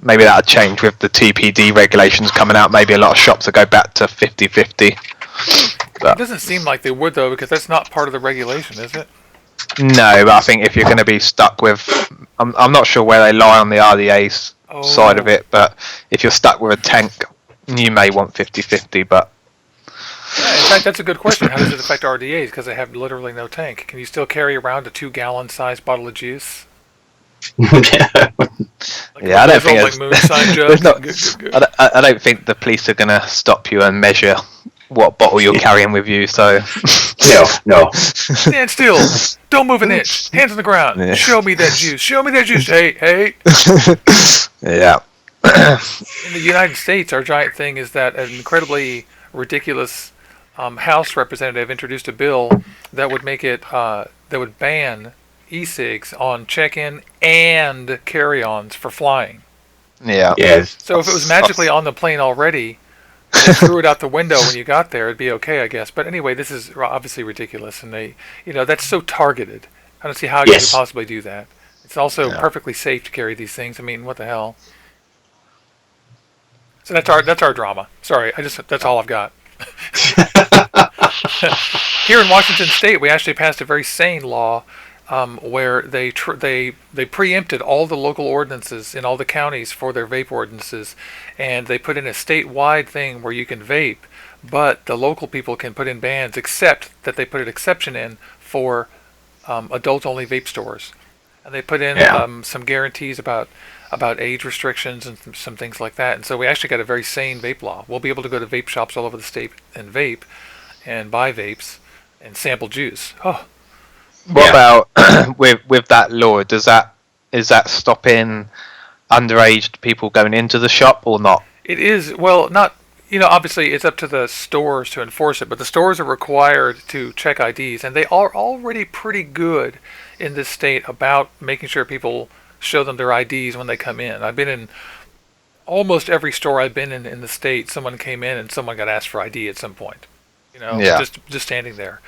Maybe that'll change with the TPD regulations coming out. Maybe a lot of shops will go back to 50-50. It doesn't seem like they would, though, because that's not part of the regulation, is it? No, but I think if you're going to be stuck with... I'm not sure where they lie on the RDA's side of it, but if you're stuck with a tank, you may want 50-50, but... Yeah, in fact, that's a good question. How does it affect RDAs? Because they have literally no tank. Can you still carry around a 2-gallon size bottle of juice? I don't think like moonshine jug. I don't think the police are going to stop you and measure what bottle you're carrying with you. So no. Stand still. Don't move an inch. Hands on the ground. Yeah. Show me that juice. Show me that juice. Hey. Yeah. In the United States, our giant thing is that an incredibly ridiculous House representative introduced a bill that would make it that would ban e-cigs on check-in and carry-ons for flying. Yeah. Yes. So if it was magically on the plane already, and threw it out the window when you got there, it'd be okay, I guess. But anyway, this is obviously ridiculous, and that's so targeted. I don't see how you could possibly do that. It's also perfectly safe to carry these things. I mean, what the hell? So that's our drama. Sorry, that's all I've got. Here in Washington State, we actually passed a very sane law where they preempted all the local ordinances in all the counties for their vape ordinances, and they put in a statewide thing where you can vape, but the local people can put in bans, except that they put an exception in for adult-only vape stores, and they put in some guarantees about age restrictions and some things like that. And so we actually got a very sane vape law. We'll be able to go to vape shops all over the state and vape and buy vapes and sample juice. Oh. What about with that law? Is that stopping underage people going into the shop or not? It is. Well, not. Obviously it's up to the stores to enforce it, but the stores are required to check IDs, and they are already pretty good in this state about making sure people show them their IDs when they come in. I've been in almost every store I've been in the state. Someone came in and someone got asked for ID at some point. Just standing there.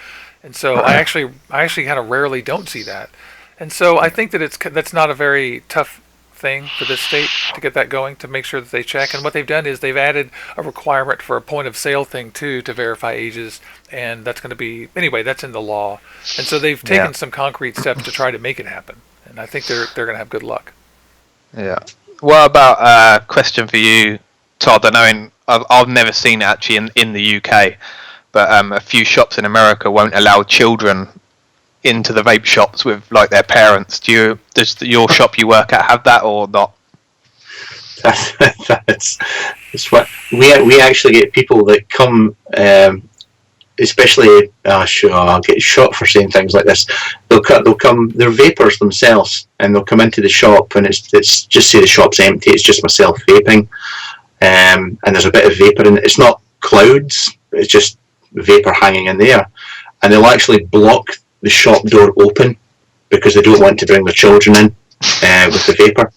And so I actually kind of rarely don't see that. And so I think that that's not a very tough thing for this state to get that going, to make sure that they check. And what they've done is they've added a requirement for a point of sale thing too, to verify ages, and that's going to be that's in the law. And so they've taken some concrete steps to try to make it happen. And I think they're going to have good luck. Yeah. What about a question for you, Todd? I know I've never seen it actually in the UK, but a few shops in America won't allow children into the vape shops with like their parents. Does your shop you work at have that or not? That's what we actually get people that come, especially I'll get shot for saying things like this. They'll come. They're vapors themselves, and they'll come into the shop, and it's just say the shop's empty. It's just myself vaping, and there's a bit of vapor in it. It's not clouds. It's just vapor hanging in there, and they'll actually block the shop door open because they don't want to bring their children in with the vapor,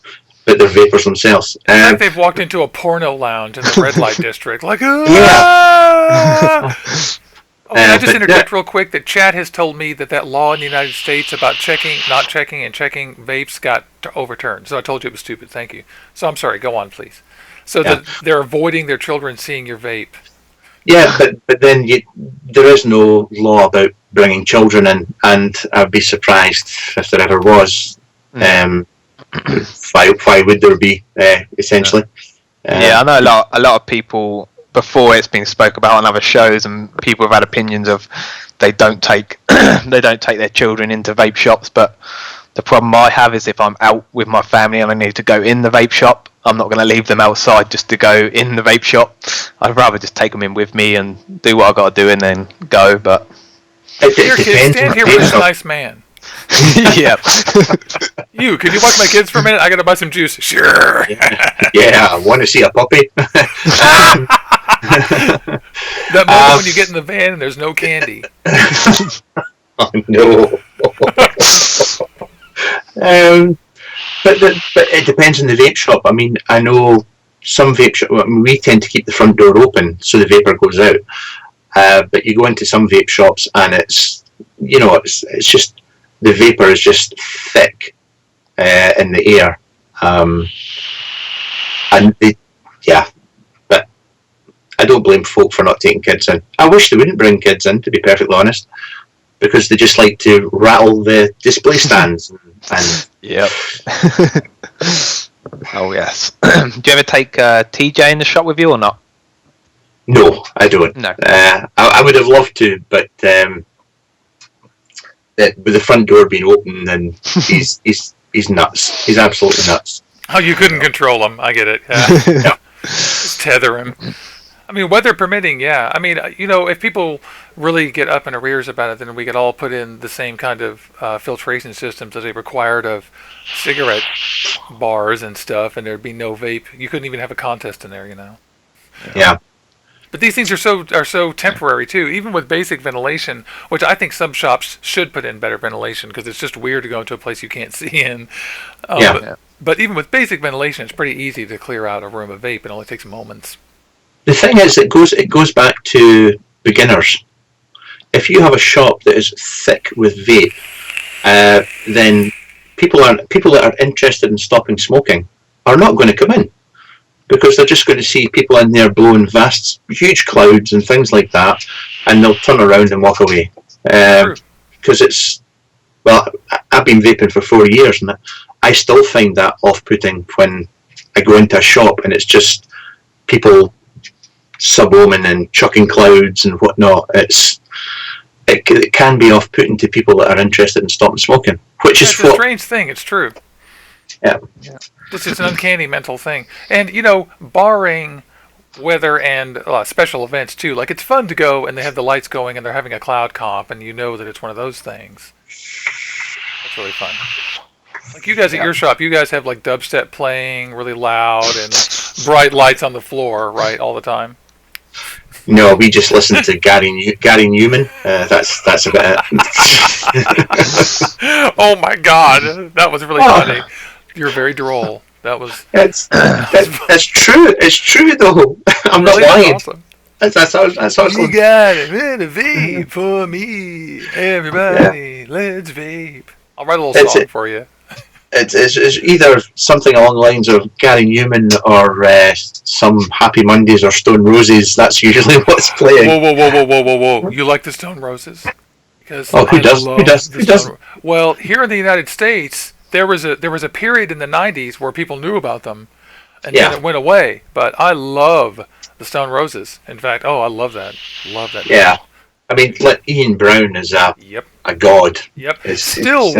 but they're vapors themselves. It's like they've walked into a porno lounge in the red light district, like, Yeah. Oh, can I just interject real quick that Chad has told me that law in the United States about not checking and checking vapes got overturned. So I told you it was stupid. Thank you. So I'm sorry. Go on, please. So that they're avoiding their children seeing your vape. Yeah, but then there is no law about bringing children in, and I'd be surprised if there ever was. Why would there be? Essentially. I know a lot of people. Before it's been spoke about on other shows, and people have had opinions of they don't take their children into vape shops. But the problem I have is if I'm out with my family and I need to go in the vape shop, I'm not going to leave them outside just to go in the vape shop. I'd rather just take them in with me and do what I got to do and then go. But here, kid, stand here with this nice man. Yeah. Could you watch my kids for a minute? I got to buy some juice. Sure. Yeah, want to see a puppy? That moment when you get in the van and there's no candy. Oh no. But it depends on the vape shop. I mean, I know some vape shops. We tend to keep the front door open so the vapor goes out. But you go into some vape shops and it's just the vapor is just thick in the air, and but I don't blame folk for not taking kids in. I wish they wouldn't bring kids in, to be perfectly honest, because they just like to rattle the display stands and Yep. Oh yes. Do you ever take TJ in the shop with you or not? No, I don't. No. I would have loved to, but with the front door being open, then he's nuts. He's absolutely nuts. Oh, you couldn't control him. I get it. Yeah. Just tether him. I mean, weather permitting, yeah. I mean, if people really get up in arrears about it, then we could all put in the same kind of filtration systems that they required of cigarette bars and stuff, and there'd be no vape. You couldn't even have a contest in there, Yeah. But these things are so temporary too. Even with basic ventilation, which I think some shops should put in better ventilation because it's just weird to go into a place you can't see in. But even with basic ventilation, it's pretty easy to clear out a room of vape. It only takes moments. The thing is, it goes back to beginners. If you have a shop that is thick with vape, then people that are interested in stopping smoking are not going to come in, because they're just going to see people in there blowing huge clouds and things like that, and they'll turn around and walk away. Because I've been vaping for 4 years, and I still find that off-putting when I go into a shop and it's just people sub-ohming and chucking clouds and whatnot. It can be off-putting to people that are interested in stopping smoking, which is a strange thing. It's true. Yeah. This is an uncanny mental thing. And, barring weather and special events, too. Like, it's fun to go and they have the lights going and they're having a cloud comp and you know that it's one of those things. That's really fun. Like, you guys at your shop, you guys have, like, dubstep playing really loud and bright lights on the floor, right, all the time? No, we just listen to Gary Newman. That's about it. Oh, my God. That was really funny. You're very droll. That was. That's true. It's true though. I'm not lying. Awesome. That's awesome. You got it. Man, a vape for me. Everybody, let's vape. I'll write a little song for you. It's either something along the lines of Gary Newman or some Happy Mondays or Stone Roses. That's usually what's playing. Whoa! You like the Stone Roses? Because who does? Well, here in the United States, there was a period in the 90s where people knew about them, and then it went away. But I love the Stone Roses. In fact, I love that. Yeah, I mean, Ian Brown is a god. Yep. Still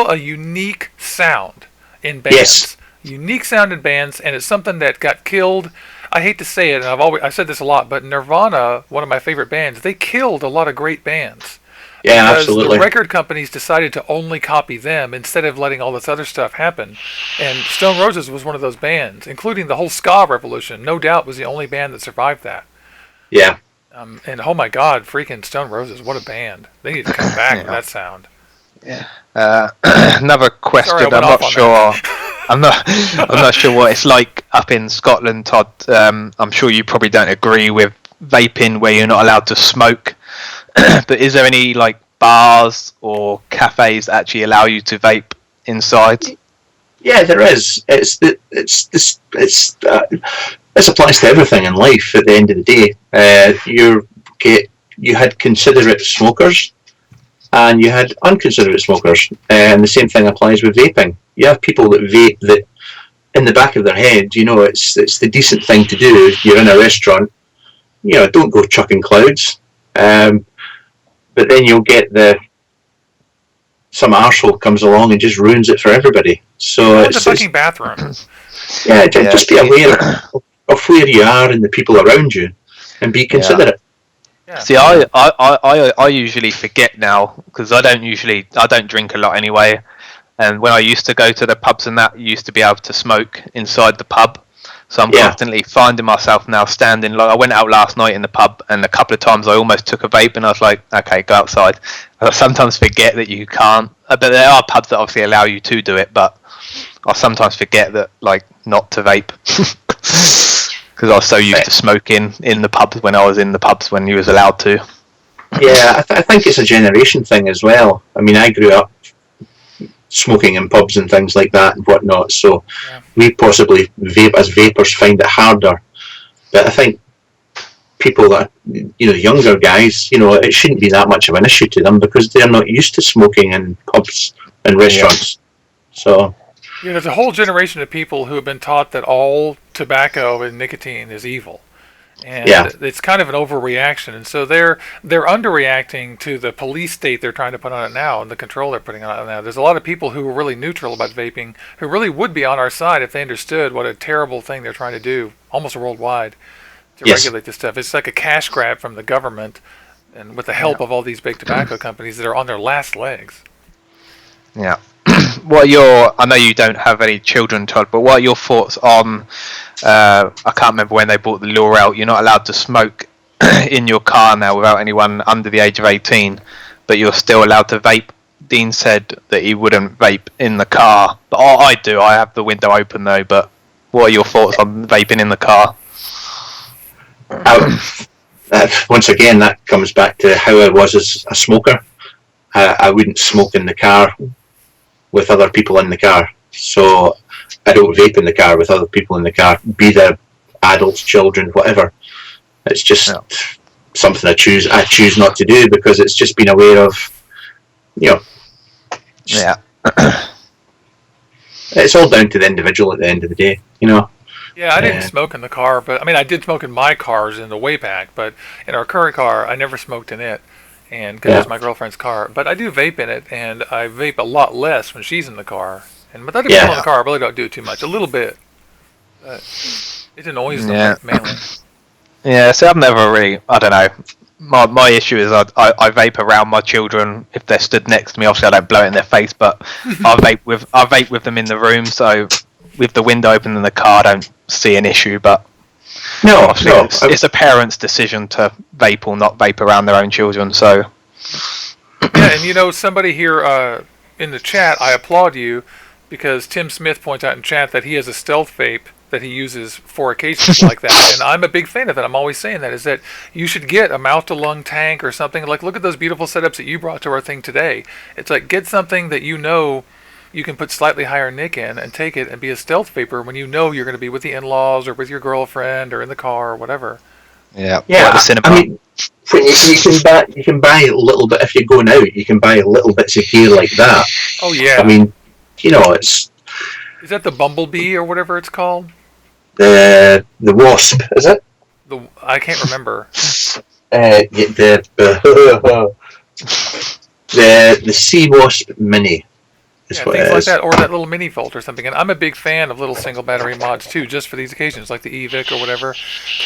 a unique sound in bands. Yes. Unique sound in bands, and it's something that got killed. I hate to say it, and I've said this a lot, but Nirvana, one of my favorite bands, they killed a lot of great bands. Yeah, because absolutely. The record companies decided to only copy them instead of letting all this other stuff happen. And Stone Roses was one of those bands, including the whole ska revolution. No Doubt was the only band that survived that. Yeah. And oh my God, freaking Stone Roses! What a band! They need to come back with that sound. Yeah. Another question. Sorry, I went I'm off not on sure. that. I'm not sure what it's like up in Scotland, Todd. I'm sure you probably don't agree with vaping where you're not allowed to smoke. But is there any like bars or cafes that actually allow you to vape inside? Yeah, there is. This applies to everything in life. At the end of the day, you had considerate smokers and you had unconsiderate smokers, and the same thing applies with vaping. You have people that vape that, in the back of their head, it's the decent thing to do. You're in a restaurant, don't go chucking clouds. But then you'll get some arsehole comes along and just ruins it for everybody. So it's the fucking bathroom. Yeah, just be aware of where you are and the people around you, and be considerate. Yeah. See, I usually forget now because I don't drink a lot anyway. And when I used to go to the pubs and that, you used to be able to smoke inside the pub. So I'm constantly finding myself now standing. Like I went out last night in the pub, and a couple of times I almost took a vape, and I was like, "Okay, go outside." I sometimes forget that you can't, but there are pubs that obviously allow you to do it. But I sometimes forget that, like, not to vape because I was so used to smoking in the pubs when I was in the pubs when you was allowed to. Yeah, I think it's a generation thing as well. I mean, I grew up smoking in pubs and things like that and whatnot, so we possibly as vapors find it harder. But I think people that younger guys, it shouldn't be that much of an issue to them because they're not used to smoking in pubs and restaurants. So there's a whole generation of people who have been taught that all tobacco and nicotine is evil. And it's kind of an overreaction, and so they're underreacting to the police state they're trying to put on it now and the control they're putting on it now. There's a lot of people who are really neutral about vaping, who really would be on our side if they understood what a terrible thing they're trying to do, almost worldwide, to regulate this stuff. It's like a cash grab from the government, and with the help of all these big tobacco companies that are on their last legs. Yeah. I know you don't have any children, Todd, but what are your thoughts on, I can't remember when they brought the law out, you're not allowed to smoke in your car now without anyone under the age of 18, but you're still allowed to vape. Dean said that he wouldn't vape in the car, but I do, I have the window open though, but what are your thoughts on vaping in the car? Once again, that comes back to how I was as a smoker. I wouldn't smoke in the car with other people in the car, so I don't vape in the car with other people in the car, be they adults, children, whatever. It's just something I choose not to do because it's just been aware of, Yeah. It's all down to the individual at the end of the day, Yeah, I didn't smoke in the car, but I mean, I did smoke in my cars in the way back, but in our current car, I never smoked in it. And because it's my girlfriend's car, but I do vape in it, and I vape a lot less when she's in the car. And with other people in the car, I really don't do it too much. A little bit, but it annoys them mainly. Yeah, so I've never really. I don't know. My issue is I vape around my children if they're stood next to me. Obviously, I don't blow it in their face, but I vape with them in the room. So with the window open in the car, I don't see an issue. But it's a parent's decision to vape or not vape around their own children. So yeah, and somebody here in the chat, I applaud you because Tim Smith points out in chat that he has a stealth vape that he uses for occasions like that, and I'm a big fan of that. I'm always saying that is that you should get a mouth-to-lung tank or something. Like, look at those beautiful setups that you brought to our thing today. It's like, get something that you can put slightly higher nick in and take it and be a stealth vapor when you're going to be with the in-laws or with your girlfriend or in the car or whatever. Yeah. I mean, you can buy a little bit if you're going out. You can buy little bits of gear like that. Oh yeah. I mean, it's. Is that the Bumblebee or whatever it's called? The Wasp, is it? I can't remember. The Sea Wasp Mini. Yeah, things like that, or that little mini Volt or something. And I'm a big fan of little single battery mods too, just for these occasions, like the eVic or whatever.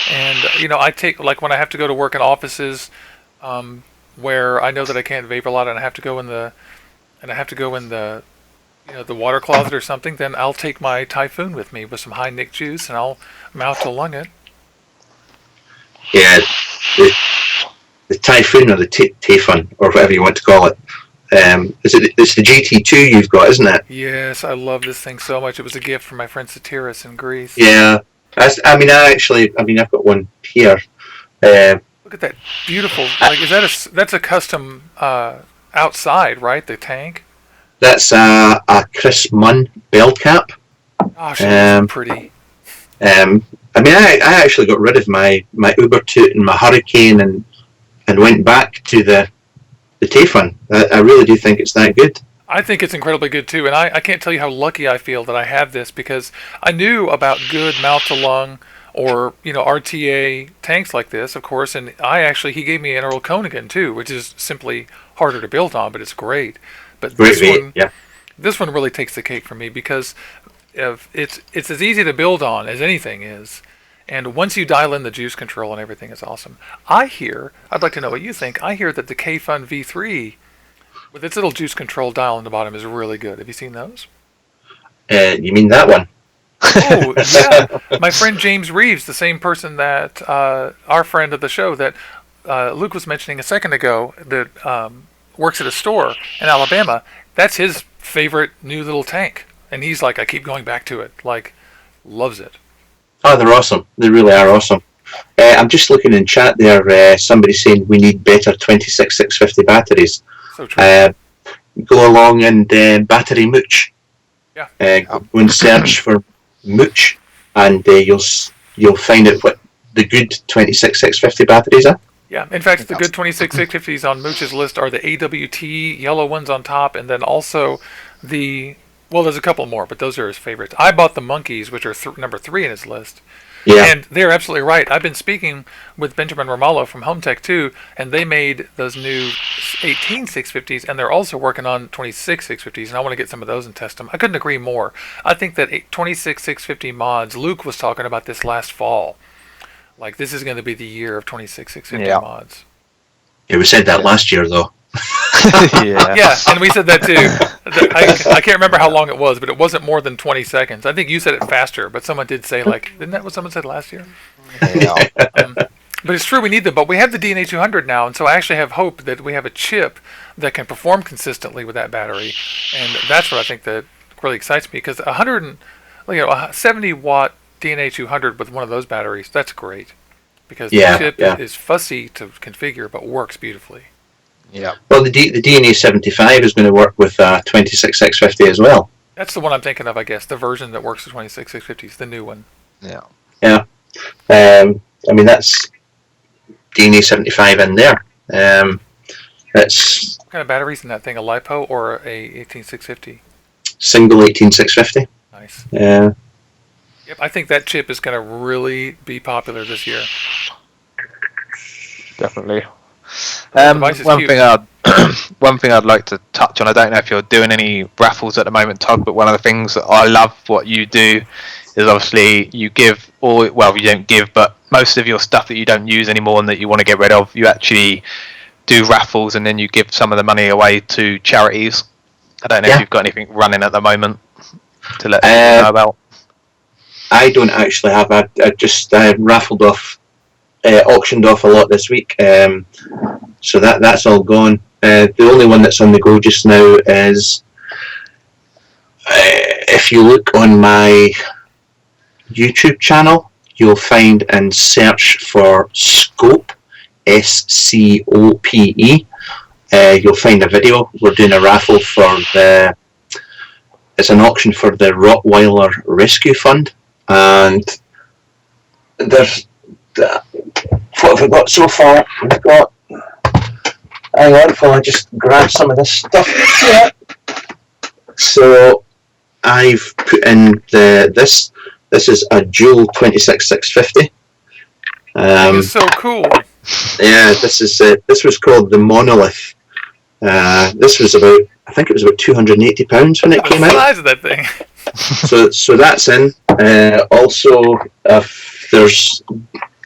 And I take, like, when I have to go to work in offices, where I know that I can't vape a lot, and I have to go in the the water closet or something, then I'll take my Typhoon with me with some high nick juice, and I'll mouth to lung it. Yeah, Typhoon or the Typhon or whatever you want to call it. It's the GT2 you've got, isn't it? Yes, I love this thing so much. It was a gift from my friend Satiris in Greece. Yeah. I've got one here. Look at that beautiful. Like, that's a custom outside, right? The tank. That's a Chris Munn bell cap. Gosh, it's pretty. I actually got rid of my Ubertoot and my Hurricane and went back to the Typhon. I really do think it's that good. I think it's incredibly good too, and I can't tell you how lucky I feel that I have this, because I knew about good mouth to lung or RTA tanks like this, of course, and he gave me an Earl Konigan too, which is simply harder to build on, but it's great. But this one really takes the cake for me, because it's as easy to build on as anything is. And once you dial in the juice control and everything, it's awesome. I'd like to know what you think. I hear that the K-Fun V3 with its little juice control dial on the bottom is really good. Have you seen those? You mean that one? Oh, yeah. My friend James Reeves, the same person that our friend of the show that Luke was mentioning a second ago, that works at a store in Alabama, that's his favorite new little tank. And he's like, I keep going back to it. Like, loves it. Oh, they're awesome. They really are awesome. I'm just looking in chat there. Somebody saying we need better 26650 batteries. So true. Go along and battery mooch. Yeah. Go and search for mooch, and you'll find out what the good 26650 batteries are. Yeah. In fact, the good 26650s on Mooch's list are the AWT yellow ones on top, and then also there's a couple more, but those are his favorites. I bought the Monkeys, which are number 3 in his list. Yeah. And they're absolutely right. I've been speaking with Benjamin Romallo from Home Tech too, and they made those new 18 650s, and they're also working on 26 650s, and I want to get some of those and test them. I couldn't agree more. I think that 26 650 mods, Luke was talking about this last fall. Like, this is going to be the year of 26 650 mods. Yeah, we said that last year, though. Yeah, and we said that too. I can't remember how long it was, but it wasn't more than 20 seconds. I think you said it faster, but someone did say, isn't that what someone said last year? Yeah. But it's true, we need them. But we have the DNA 200 now, and so I actually have hope that we have a chip that can perform consistently with that battery, and that's what I think that really excites me, because a 70 watt DNA 200 with one of those batteries, that's great, because the chip is fussy to configure but works beautifully. Yeah. Well, the DNA 75 is going to work with 26650 as well. That's the one I'm thinking of, I guess. The version that works with 26650s, the new one. Yeah. Yeah. That's DNA 75 in there. That's what kind of batteries in that thing? A LiPo or a 18650? Single 18650. Nice. Yeah. Yep, I think that chip is going to really be popular this year. Definitely. One thing I'd like to touch on, I don't know if you're doing any raffles at the moment, Todd, but one of the things that I love what you do is obviously you give you don't give, but most of your stuff that you don't use anymore and that you want to get rid of, you actually do raffles and then you give some of the money away to charities. I don't know if you've got anything running at the moment to let people know about. I don't actually have. I raffled off, auctioned off a lot this week, so that's all gone. The only one that's on the go just now is, if you look on my YouTube channel, you'll find and search for Scope, SCOPE. You'll find a video. We're doing a raffle for it's an auction for the Rottweiler Rescue Fund, and there's what have we got so far? We've got, hang on, I just grab some of this stuff here. So I've put in this is a dual 26650. It's so cool. Yeah, this was called the Monolith. This was I think it was about £280 when it came out. The size of that thing. So that's in. Also, there's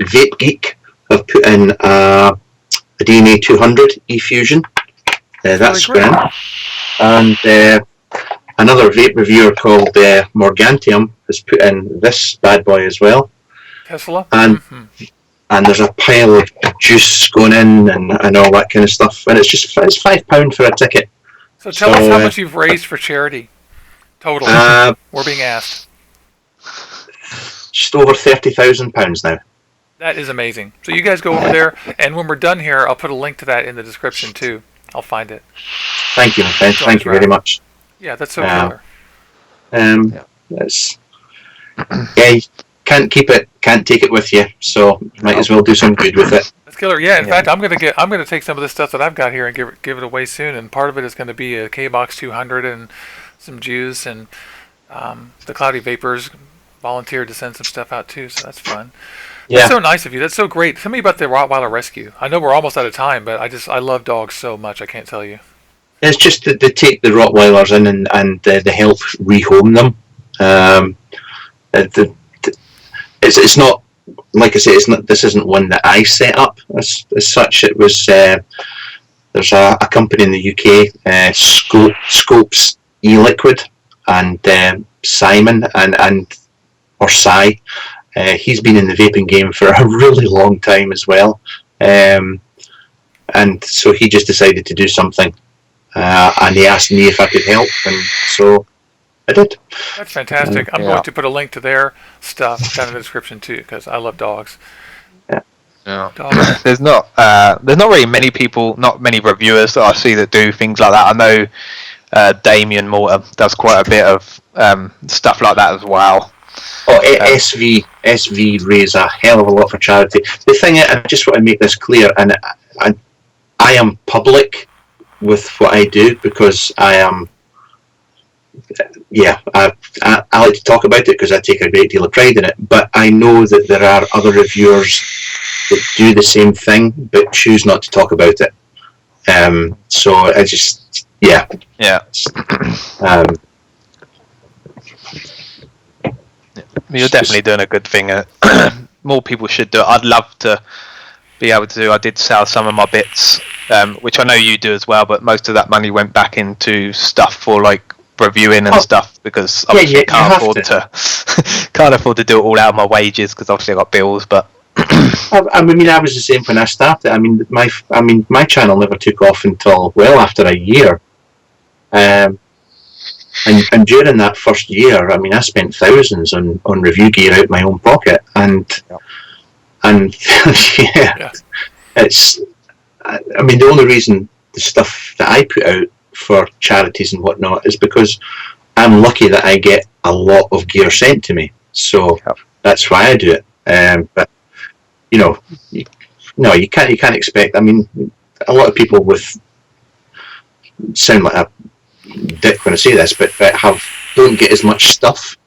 Vape Geek have put in a DNA 200 eFusion. That's grand. And another vape reviewer called Morgantium has put in this bad boy as well. Tesla. And there's a pile of juice going in and all that kind of stuff. And it's £5 for a ticket. So tell us how much you've raised for charity. Total. We're being asked. Just over £30,000 now. That is amazing. So you guys go over there, and when we're done here, I'll put a link to that in the description too. I'll find it. Thank you, my friend. Thank you very much. Yeah, that's so clever. That's you can't keep it, can't take it with you, so might as well do some good with it. That's killer. Yeah, in fact, I'm gonna take some of this stuff that I've got here and give it away soon, and part of it is going to be a K-Box 200 and some juice, and the Cloudy Vapors volunteered to send some stuff out too, so that's fun. Yeah. That's so nice of you. That's so great. Tell me about the Rottweiler Rescue. I know we're almost out of time, but I love dogs so much. I can't tell you. It's just that they take the Rottweilers in and they help rehome them. It's not, like I say, it's not. This isn't one that I set up as such. It was there's a company in the UK, Scopes E-Liquid, and Simon or Si. He's been in the vaping game for a really long time as well, and so he just decided to do something, and he asked me if I could help, and so I did. That's fantastic. I'm going to put a link to their stuff down in the description too, because I love dogs. Yeah. There's not really many people, not many reviewers that I see that do things like that. I know Damien Morton does quite a bit of stuff like that as well. Oh, SV raise a hell of a lot for charity. The thing is, I just want to make this clear, and I am public with what I do because I am. Yeah, I like to talk about it because I take a great deal of pride in it. But I know that there are other reviewers that do the same thing but choose not to talk about it. So I just yeah. You're definitely doing a good thing. More people should do it. I'd love to be able to do. I did sell some of my bits, which I know you do as well. But most of that money went back into stuff for like reviewing and stuff because obviously can't afford to do it all out of my wages because obviously I got bills. But I mean, I was the same when I started. I mean, my channel never took off until well after a year. And during that first year, I mean, I spent thousands on review gear out of my own pocket, and it's. I mean, the only reason the stuff that I put out for charities and whatnot is because I'm lucky that I get a lot of gear sent to me, so that's why I do it. But you can't expect. I mean, a lot of people sound like a dick when I say this, but don't get as much stuff.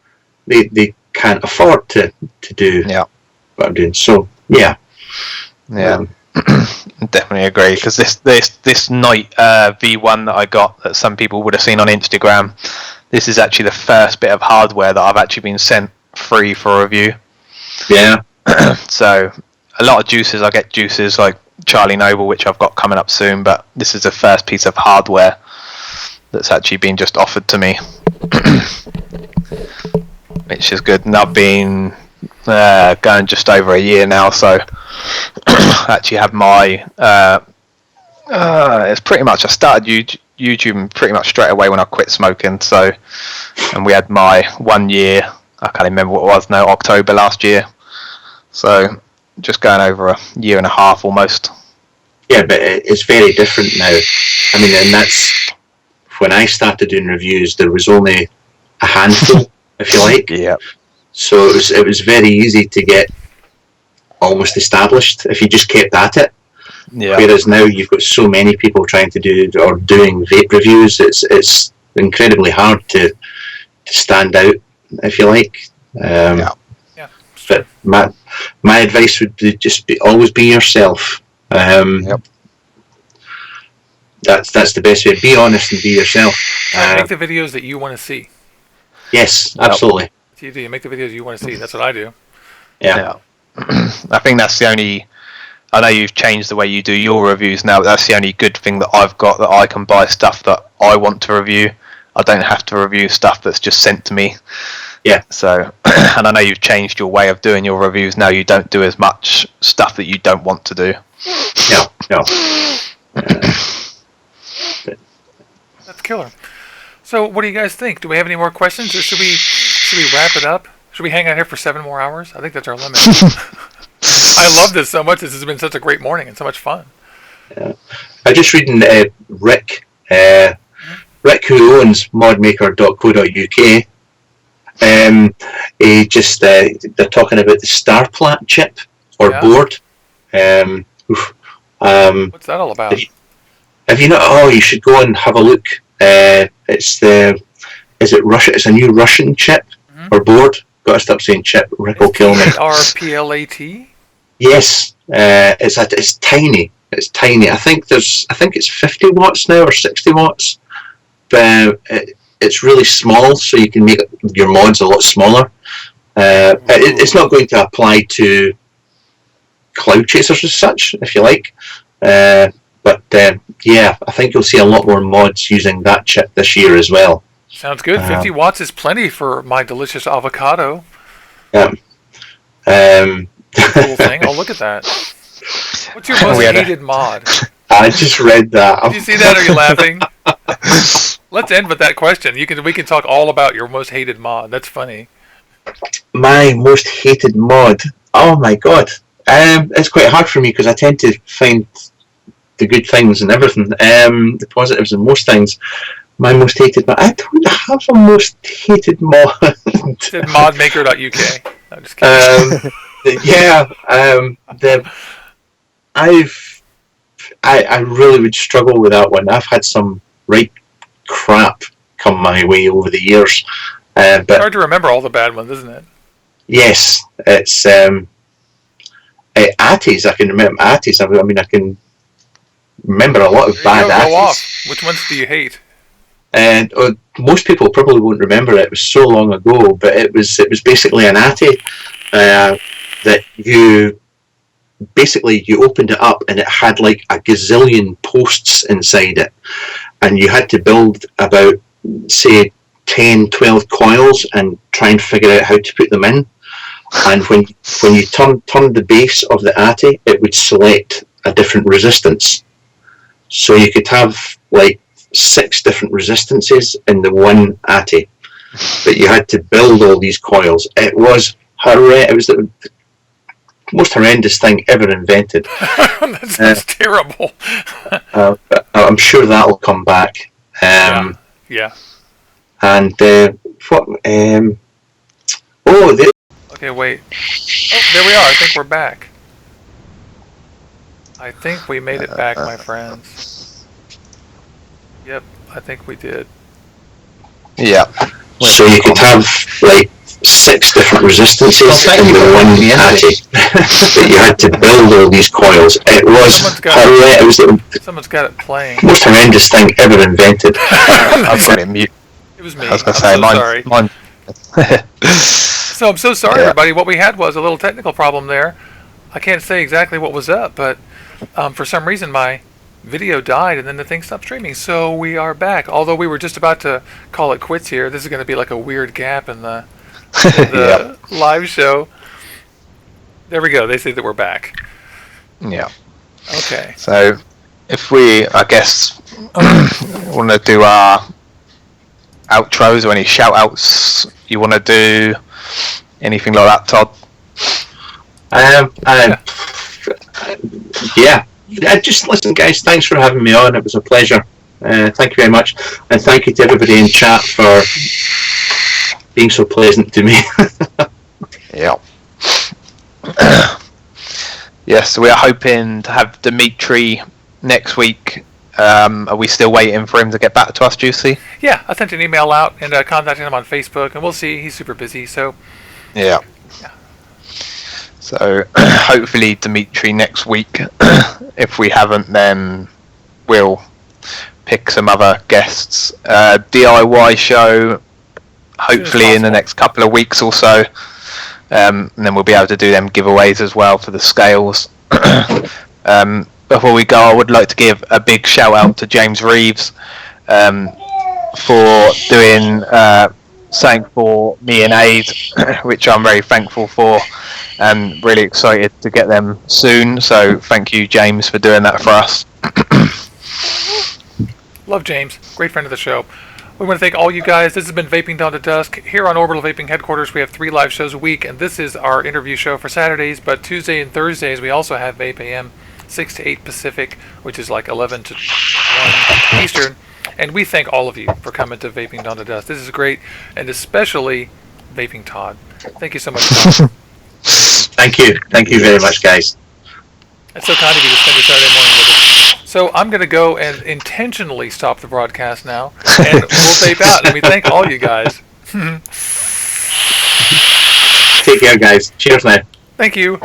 They can't afford to do what I'm doing. So definitely agree, because this Night V1 that I got that some people would have seen on Instagram, this is actually the first bit of hardware that I've actually been sent free for review. So a lot of juices, I get juices like Charlie Noble, which I've got coming up soon, but this is the first piece of hardware that's actually been just offered to me, which is good. And I've been going just over a year now, so I actually have my it's pretty much, I started YouTube pretty much straight away when I quit smoking, so, and we had my 1 year, I can't remember what it was now, October last year, so just going over a year and a half almost. Yeah, but it's very different now. I mean, and that's when I started doing reviews, there was only a handful, if you like. Yeah. So it was very easy to get almost established if you just kept at it. Yeah. Whereas now you've got so many people trying to do or doing vape reviews, it's incredibly hard to stand out, if you like. But my advice would be always be yourself. That's the best way. Be honest and be yourself. Make the videos that you want to see. Yes, absolutely. You make the videos you want to see. That's what I do. Yeah. I think that's the only. I know you've changed the way you do your reviews now, but that's the only good thing that I've got, that I can buy stuff that I want to review. I don't have to review stuff that's just sent to me. Yeah. So, and I know you've changed your way of doing your reviews now. You don't do as much stuff that you don't want to do. No. That's killer. So, what do you guys think? Do we have any more questions, or should we wrap it up? Should we hang out here for 7 more hours? I think that's our limit. I love this so much. This has been such a great morning and so much fun. Yeah. I just reading Rick. Rick, who owns modmaker.co.uk. He just they're talking about the StarPlat chip or board. What's that all about? Have you not? Oh, you should go and have a look. Is it Russia? It's a new Russian chip or board. Got to stop saying chip. Rick will kill me. RPLAT. Yes, it's tiny. It's tiny. I think it's 50 watts now or 60 watts. But it's really small, so you can make your mods a lot smaller. It's not going to apply to cloud chasers as such, if you like. But yeah, I think you'll see a lot more mods using that chip this year as well. Sounds good. 50 watts is plenty for my delicious avocado. Yeah. Cool thing. Oh, look at that. What's your most hated mod? I just read that. Did you see that? Are you laughing? Let's end with that question. We can talk all about your most hated mod. That's funny. My most hated mod. Oh my god. It's quite hard for me because I tend to find the good things and everything. The positives in most things. My most hated mod. I don't have a most hated mod. Said modmaker.uk. I'm just kidding. I really would struggle with that one. I've had some right crap come my way over the years. But it's hard to remember all the bad ones, isn't it? Yes, it's Atties. I can remember Atties. I mean, I can remember a lot of bad Atties. Go off. Which ones do you hate? And most people probably won't remember it. It was so long ago, but it was basically an Attie that you opened it up and it had like a gazillion posts inside it, and you had to build about say 10, 12 coils and try and figure out how to put them in. And when you turned the base of the Attie, it would select a different resistance. So you could have like 6 different resistances in the one Attie, but you had to build all these coils. It was horrendous. It was the most horrendous thing ever invented. That's terrible. But I'm sure that'll come back. Yeah. And what? Okay, wait. Oh, there we are. I think we're back. I think we made it back, my friends. Yep, I think we did. Yeah. So you could have like 6 different resistances in the one Attie, but you had to build all these coils. It was horrendous. Someone's got it playing. Most horrendous thing ever invented. I've got it mute. It was me. I was going to say, mine. So I'm so sorry, everybody. What we had was a little technical problem there. I can't say exactly what was up, but for some reason my video died and then the thing stopped streaming. So we are back. Although we were just about to call it quits here. This is going to be like a weird gap in the live show. There we go. They say that we're back. Yeah. Okay. So if we, I guess, want to do our outros or any shout outs you want to do, anything like that, Todd? Just listen, guys, thanks for having me on. It was a pleasure. Thank you very much, and thank you to everybody in chat for being so pleasant to me. Yeah. Yes, we are hoping to have Dimitri next week. Are we still waiting for him to get back to us, Juicy? Yeah, I sent an email out and contacted him on Facebook, and we'll see. He's super busy, so... Yeah. So, hopefully Dimitri next week. If we haven't, then we'll pick some other guests. DIY show, hopefully in the next couple of weeks or so. And then we'll be able to do them giveaways as well for the scales. Before we go, I would like to give a big shout out to James Reeves for doing something for me and Aid, which I'm very thankful for, and really excited to get them soon. So thank you, James, for doing that for us. Love James, great friend of the show. We want to thank all you guys. This has been Vaping Down to Dusk. Here on Orbital Vaping Headquarters, we have 3 live shows a week, and this is our interview show for Saturdays, but Tuesday and Thursdays, we also have Vape AM, 6 to 8 Pacific, which is like 11 to 1 Eastern. And we thank all of you for coming to Vaping Down to Dusk. This is great, and especially Vaping Todd. Thank you so much, Todd. Thank you very much, guys. It's so kind of you to spend your Saturday morning with us. So I'm going to go and intentionally stop the broadcast now, and we'll vape out. And we thank all you guys. Take care, guys. Cheers, man. Thank you.